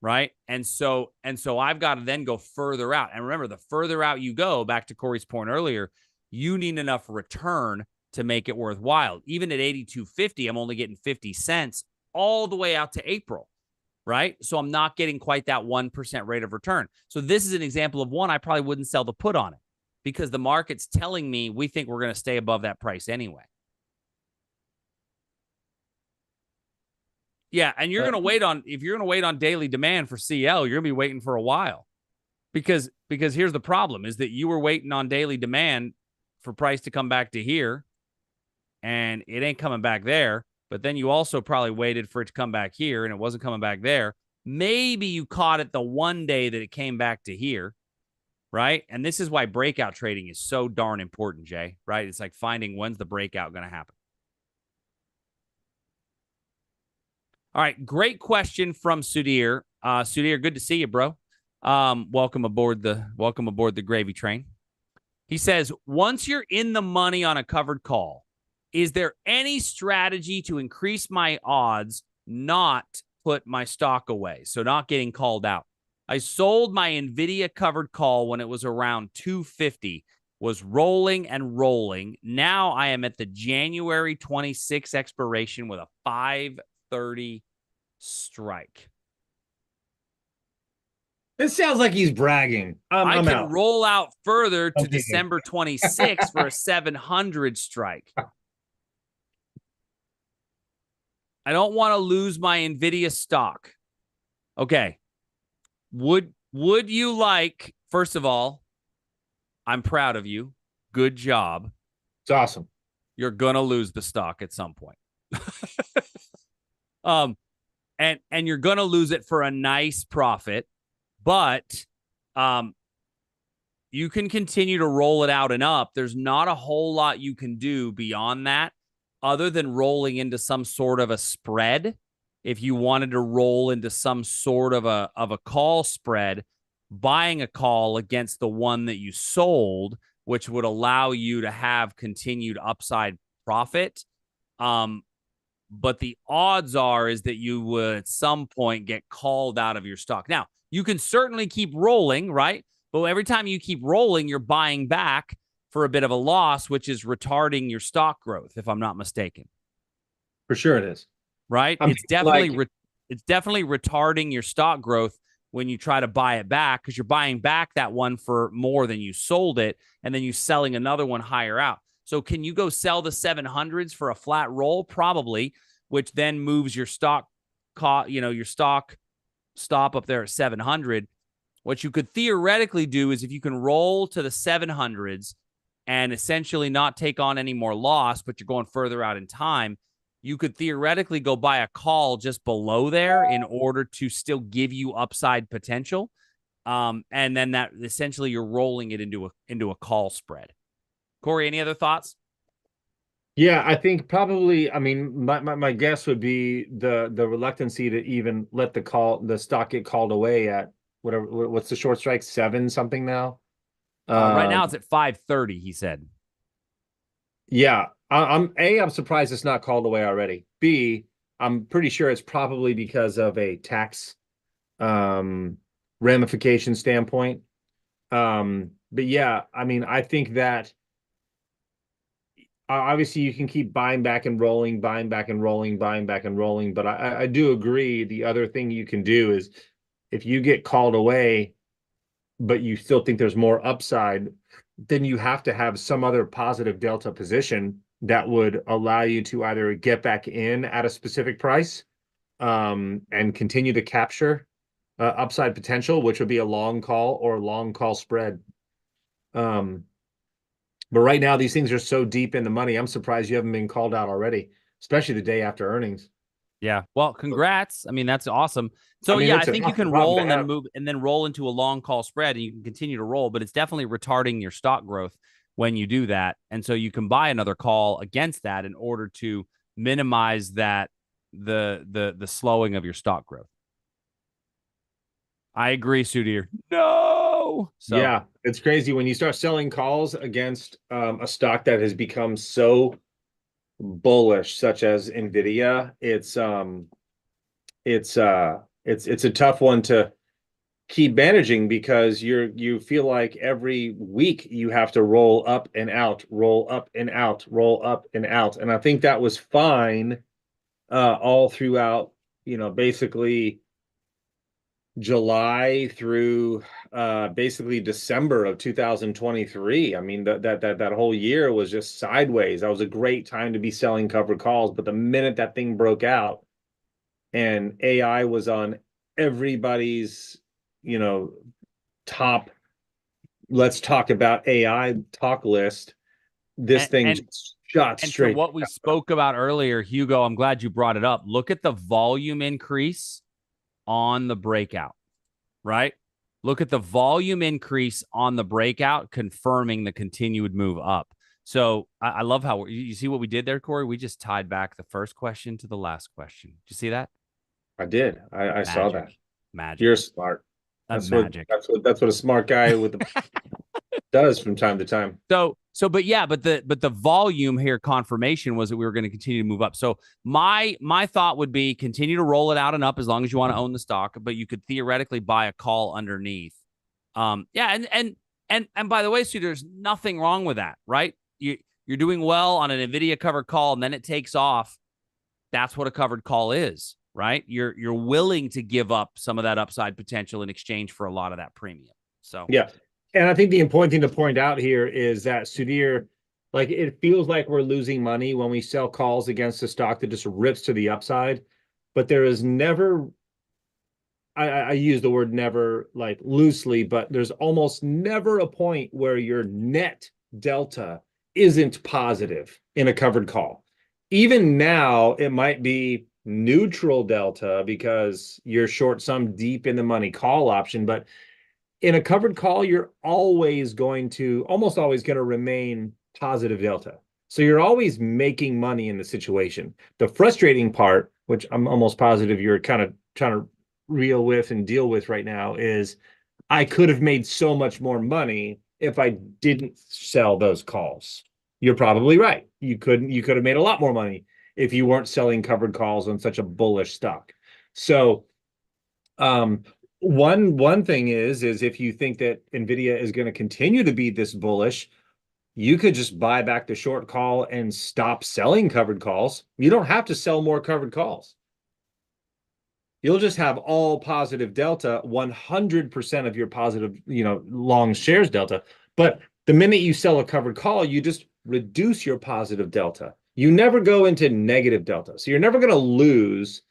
Right. And so I've got to then go further out. And remember, the further out you go, back to Corey's point earlier, you need enough return to make it worthwhile. Even at 82.50, I'm only getting 50 cents all the way out to April. Right. So I'm not getting quite that 1% rate of return. So this is an example of one I probably wouldn't sell the put on it because the market's telling me we think we're going to stay above that price anyway. Yeah, and you're going to wait on, if you're going to wait on daily demand for CL, you're going to be waiting for a while. Because here's the problem is that you were waiting on daily demand for price to come back to here and it ain't coming back there, but then you also probably waited for it to come back here and it wasn't coming back there. Maybe you caught it the one day that it came back to here, right? And this is why breakout trading is so darn important, Jay, right? It's like finding when's the breakout going to happen. All right, great question from Sudhir. Sudhir, good to see you, bro. Welcome aboard the gravy train. He says, once you're in the money on a covered call, is there any strategy to increase my odds not put my stock away, so not getting called out? I sold my NVIDIA covered call when it was around 250, was rolling and rolling. Now I am at the January 26 expiration with a 530 strike. This sounds like he's bragging. I'm can out. roll out further to December 26 for a 700 strike. I don't want to lose my NVIDIA stock. Okay. Would you like, first of all, I'm proud of you. Good job. It's awesome. You're going to lose the stock at some point. And you're going to lose it for a nice profit, but you can continue to roll it out and up. There's not a whole lot you can do beyond that other than rolling into some sort of a spread. If you wanted to roll into some sort of a call spread, buying a call against the one that you sold, which would allow you to have continued upside profit. But the odds is that you would at some point get called out of your stock. Now, you can certainly keep rolling, right? But every time you keep rolling, you're buying back for a bit of a loss, which is retarding your stock growth, if I'm not mistaken. For sure it is. Right? It's definitely retarding your stock growth when you try to buy it back because you're buying back that one for more than you sold it, and then you're selling another one higher out. So can you go sell the 700s for a flat roll? Probably, which then moves your stock, your stock stop up there at 700. What you could theoretically do is if you can roll to the 700s and essentially not take on any more loss, but you're going further out in time, you could theoretically go buy a call just below there in order to still give you upside potential. And then that essentially you're rolling it into a call spread. Corey, any other thoughts? Yeah, I think probably, I mean, my guess would be the reluctancy to even let the stock get called away at whatever, what's the short strike, 7 something now? Right now it's at 530, he said. Yeah, I'm surprised it's not called away already. B, I'm pretty sure it's probably because of a tax ramification standpoint. But yeah, I mean, I think that obviously you can keep buying back and rolling, buying back and rolling, buying back and rolling. But I do agree. The other thing you can do is if you get called away, but you still think there's more upside, then you have to have some other positive delta position that would allow you to either get back in at a specific price and continue to capture upside potential, which would be a long call or long call spread. But right now, these things are so deep in the money. I'm surprised you haven't been called out already, especially the day after earnings. Yeah. Well, congrats. I mean, that's awesome. So I mean, yeah, I it's an think you awesome can problem roll to and then have. move and then roll into a long call spread and you can continue to roll, but it's definitely retarding your stock growth when you do that. And so you can buy another call against that in order to minimize that the slowing of your stock growth. I agree, Sudhir. No. So Yeah, it's crazy when you start selling calls against a stock that has become so bullish, such as Nvidia. It's a tough one to keep managing because you feel like every week you have to roll up and out, roll up and out, roll up and out. And I think that was fine all throughout, basically July through basically December of 2023. I mean, that whole year was just sideways. That was a great time to be selling covered calls, but the minute that thing broke out and AI was on everybody's, you know, top let's talk about AI talk list, this and thing and just shot and to straight. what we spoke about earlier, Hugo, I'm glad you brought it up. Look at the volume increase on the breakout, right? Look at the volume increase on the breakout, confirming the continued move up. So I love how you see what we did there, Corey. We just tied back the first question to the last question. Did you see that? I did. I saw that. Magic, magic, You're smart. a magic. That's what a smart guy with the does from time to time. But yeah, but the volume here confirmation was that we were going to continue to move up. So my thought would be continue to roll it out and up as long as you want to own the stock, but you could theoretically buy a call underneath. Yeah, and by the way, Sue, there's nothing wrong with that, right? You're doing well on an Nvidia covered call, and then it takes off. That's what a covered call is, right? You're willing to give up some of that upside potential in exchange for a lot of that premium. So Yeah. And I think the important thing to point out here is that Sudhir, like it feels like we're losing money when we sell calls against a stock that just rips to the upside. But there is never, I use the word never like loosely, but there's almost never a point where your net delta isn't positive in a covered call. Even now, it might be neutral delta because you're short some deep in the money call option, but in a covered call, you're almost always going to remain positive delta. So you're always making money in the situation. The frustrating part, which I'm almost positive you're kind of trying to reel with and deal with right now, is I could have made so much more money if I didn't sell those calls. You're probably right. You could have made a lot more money if you weren't selling covered calls on such a bullish stock. So um, one thing is if you think that Nvidia is going to continue to be this bullish, you could just buy back the short call and stop selling covered calls. You don't have to sell more covered calls. You'll just have all positive delta, 100% of your positive, long shares delta. But the minute you sell a covered call, you just reduce your positive delta. You never go into negative delta. So you're never going to lose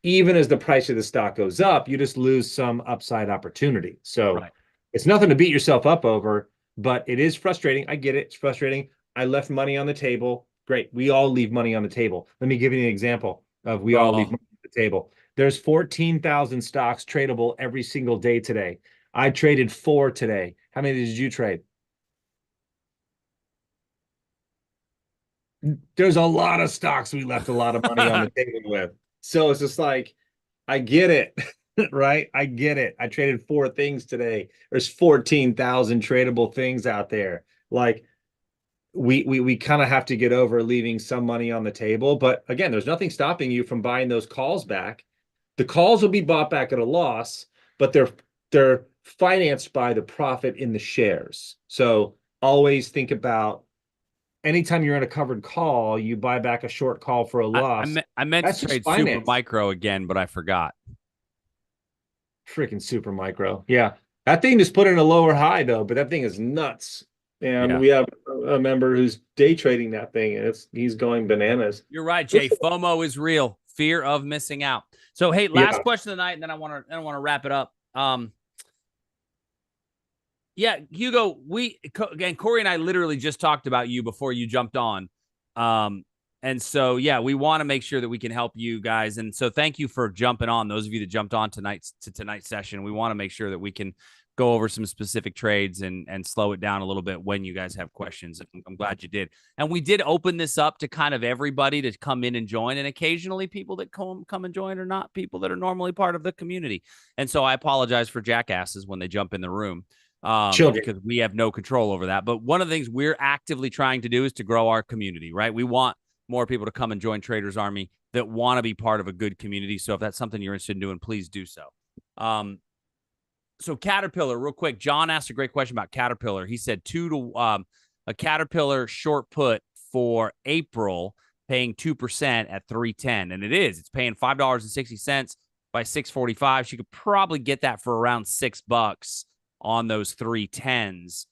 even as the price of the stock goes up, you just lose some upside opportunity. So right. it's nothing to beat yourself up over, but it is frustrating. I get it. It's frustrating. I left money on the table. Great. We all leave money on the table. Let me give you an example of we all leave money on the table. There's 14,000 stocks tradable every single day today. I traded 4 today. How many did you trade? There's a lot of stocks we left a lot of money on the table with. So it's just like, I get it, right? I get it. I traded 4 things today. There's 14,000 tradable things out there. Like we kind of have to get over leaving some money on the table. But again, there's nothing stopping you from buying those calls back. The calls will be bought back at a loss, but they're financed by the profit in the shares. So always think about anytime you're in a covered call, you buy back a short call for a loss. I meant to That's just trade Super finance. Micro again, but I forgot. Freaking super micro. Yeah. That thing just put in a lower high though, but that thing is nuts. And Yeah. we have a member who's day trading that thing and he's going bananas. You're right, Jay. FOMO is real. Fear of missing out. So, hey, last Yeah. question of the night, and then I want to wrap it up. Yeah, Hugo, again, Corey and I literally just talked about you before you jumped on. And so, yeah, we want to make sure that we can help you guys. And so thank you for jumping on. Those of you that jumped on tonight's session, we want to make sure that we can go over some specific trades and slow it down a little bit when you guys have questions. I'm glad you did. And we did open this up to kind of everybody to come in and join. And occasionally people that come and join are not people that are normally part of the community. And so I apologize for jackasses when they jump in the room. Because we have no control over that. But one of the things we're actively trying to do is to grow our community, right? We want more people to come and join Traders Army that want to be part of a good community. So if that's something you're interested in doing, please do so. So Caterpillar, real quick, John asked a great question about Caterpillar. He said a Caterpillar short put for April paying 2% at 310. And it's paying $5.60 by 645. She could probably get that for around $6 on those 310s.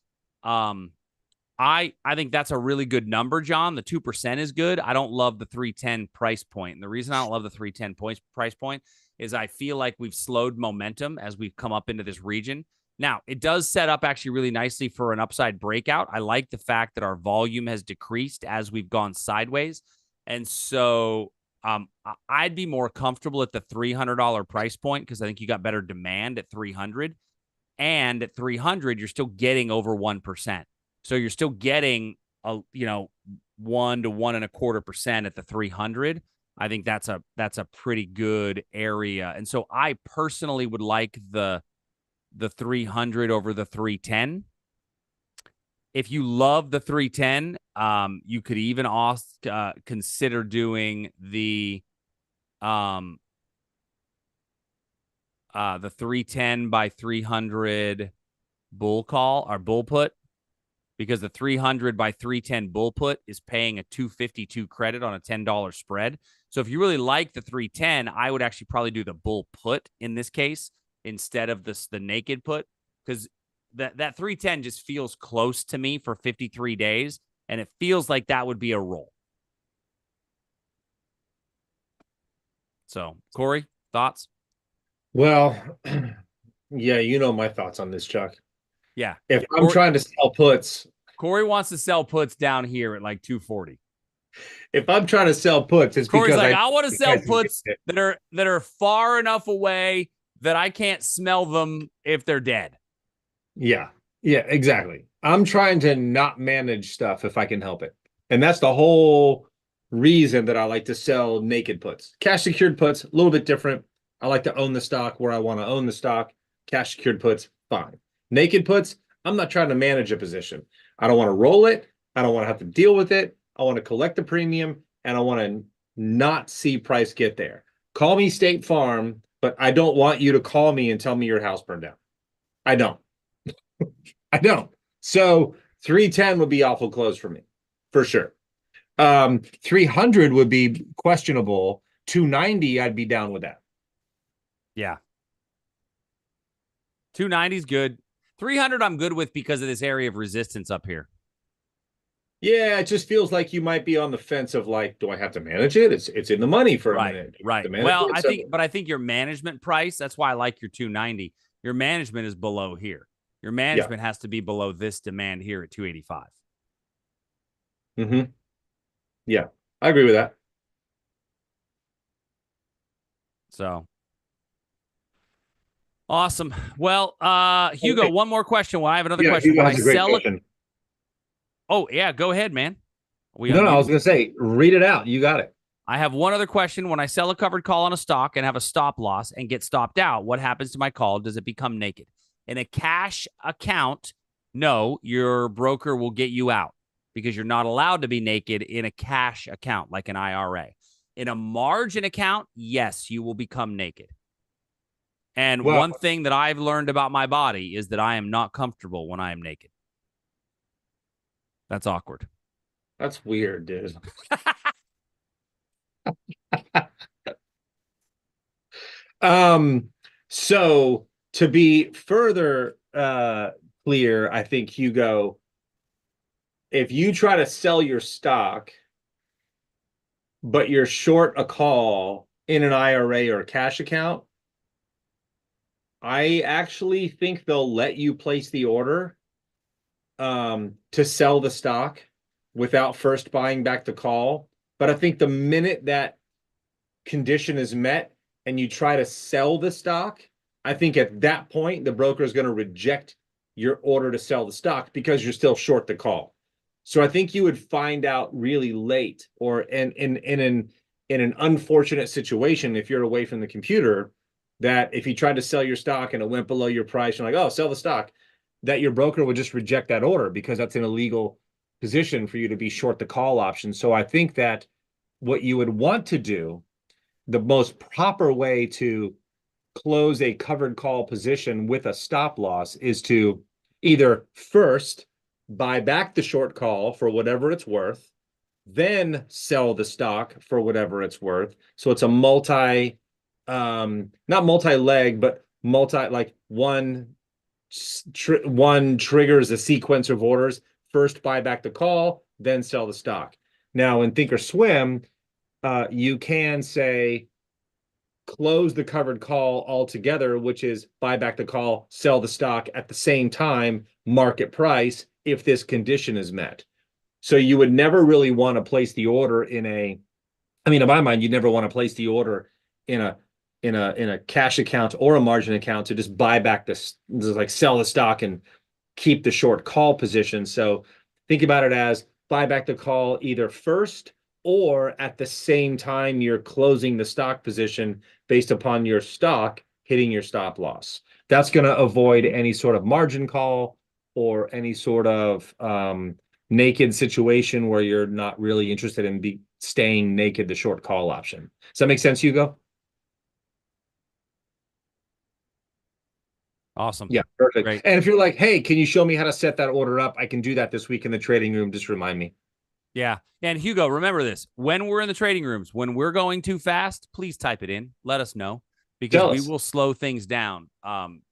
I think that's a really good number, John. The 2% is good. I don't love the 310 price point. And the reason I don't love the 310 price point is I feel like we've slowed momentum as we've come up into this region. Now, it does set up actually really nicely for an upside breakout. I like the fact that our volume has decreased as we've gone sideways. And so I'd be more comfortable at the $300 price point because I think you got better demand at 300. And at 300, you're still getting over 1%. So you're still getting 1 to 1.25% at the 300. I think that's a pretty good area. And so I personally would like the 300 over the 310. If you love the 310, you could even consider doing the 310 by 300 bull call or bull put, because the 300 by 310 bull put is paying a 252 credit on a $10 spread. So if you really like the 310, I would actually probably do the bull put in this case instead of the naked put, because that 310 just feels close to me for 53 days, and it feels like that would be a roll. So, Corey, thoughts? Well, yeah, you know my thoughts on this, Chuck. Yeah. If I'm trying to sell puts, Corey wants to sell puts down here at like 240. if I'm trying to sell puts, it's Corey's because like, I want to sell puts that are far enough away that I can't smell them if they're dead. Yeah, exactly. I'm trying to not manage stuff if I can help it. And that's the whole reason that I like to sell naked puts. Cash secured puts, a little bit different. I like to own the stock where I want to own the stock. Cash secured puts, fine. Naked puts, I'm not trying to manage a position. I don't want to roll it. I don't want to have to deal with it. I want to collect the premium, and I want to not see price get there. Call me State Farm, but I don't want you to call me and tell me your house burned down. I don't. I don't. So 310 would be awful close for me, for sure. 300 would be questionable. 290, I'd be down with that. Yeah. 290 is good. 300 I'm good with because of this area of resistance up here. Yeah, it just feels like you might be on the fence of like, do I have to manage it? It's in the money for a minute. Right. Well, I think your management price, that's why I like your 290. Your management is below here. Your management has to be below this demand here at 285. Mm-hmm. Yeah, I agree with that. So awesome. Well, Hugo, one more question. Well, I have another question. Hugo has a great question. Oh, yeah, go ahead, man. No, I was going to say, read it out. You got it. I have one other question. When I sell a covered call on a stock and have a stop loss and get stopped out, what happens to my call? Does it become naked? In a cash account, no, your broker will get you out because you're not allowed to be naked in a cash account like an IRA. In a margin account, yes, you will become naked. And one thing that I've learned about my body is that I am not comfortable when I am naked. That's awkward. That's weird, dude. So to be further clear, I think, Hugo, if you try to sell your stock, but you're short a call in an IRA or a cash account, I actually think they'll let you place the order to sell the stock without first buying back the call. But I think the minute that condition is met and you try to sell the stock, I think at that point the broker is going to reject your order to sell the stock because you're still short the call. So I think you would find out really late, or in an unfortunate situation if you're away from the computer, that if you tried to sell your stock and it went below your price, you're like, oh, sell the stock, that your broker would just reject that order because that's an illegal position for you to be short the call option. So I think that what you would want to do, the most proper way to close a covered call position with a stop loss, is to either first buy back the short call for whatever it's worth, then sell the stock for whatever it's worth. So it's a not multi-leg, but like one triggers a sequence of orders. First buy back the call, then sell the stock. Now in Thinkorswim, you can say close the covered call altogether, which is buy back the call, sell the stock at the same time, market price, if this condition is met. So you would never really want to place the order in my mind, you'd never want to place the order in a cash account or a margin account to just buy back this, like sell the stock and keep the short call position. So think about it as buy back the call either first or at the same time you're closing the stock position based upon your stock hitting your stop loss. That's going to avoid any sort of margin call or any sort of naked situation where you're not really interested in staying naked the short call option. Does that make sense, Hugo? Awesome. Yeah, perfect. Great. And if you're like, hey, can you show me how to set that order up? I can do that this week in the trading room. Just remind me. Yeah. And Hugo, remember this. When we're in the trading rooms, when we're going too fast, please type it in. Let us know because we will slow things down.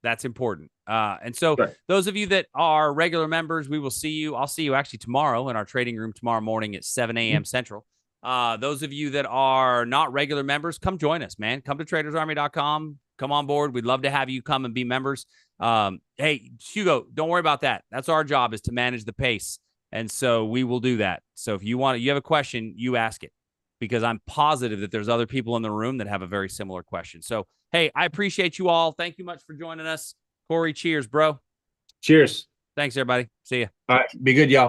That's important. And so those of you that are regular members, we will see you. I'll see you actually tomorrow in our trading room tomorrow morning at 7 a.m. Central. Those of you that are not regular members, come join us, man. Come to TradersArmy.com. Come on board. We'd love to have you come and be members. Hey, Hugo, don't worry about that. That's our job, is to manage the pace. And so we will do that. So if you have a question, you ask it, because I'm positive that there's other people in the room that have a very similar question. So, hey, I appreciate you all. Thank you much for joining us. Corey, cheers, bro. Cheers. Thanks, everybody. See ya. All right. Be good, y'all.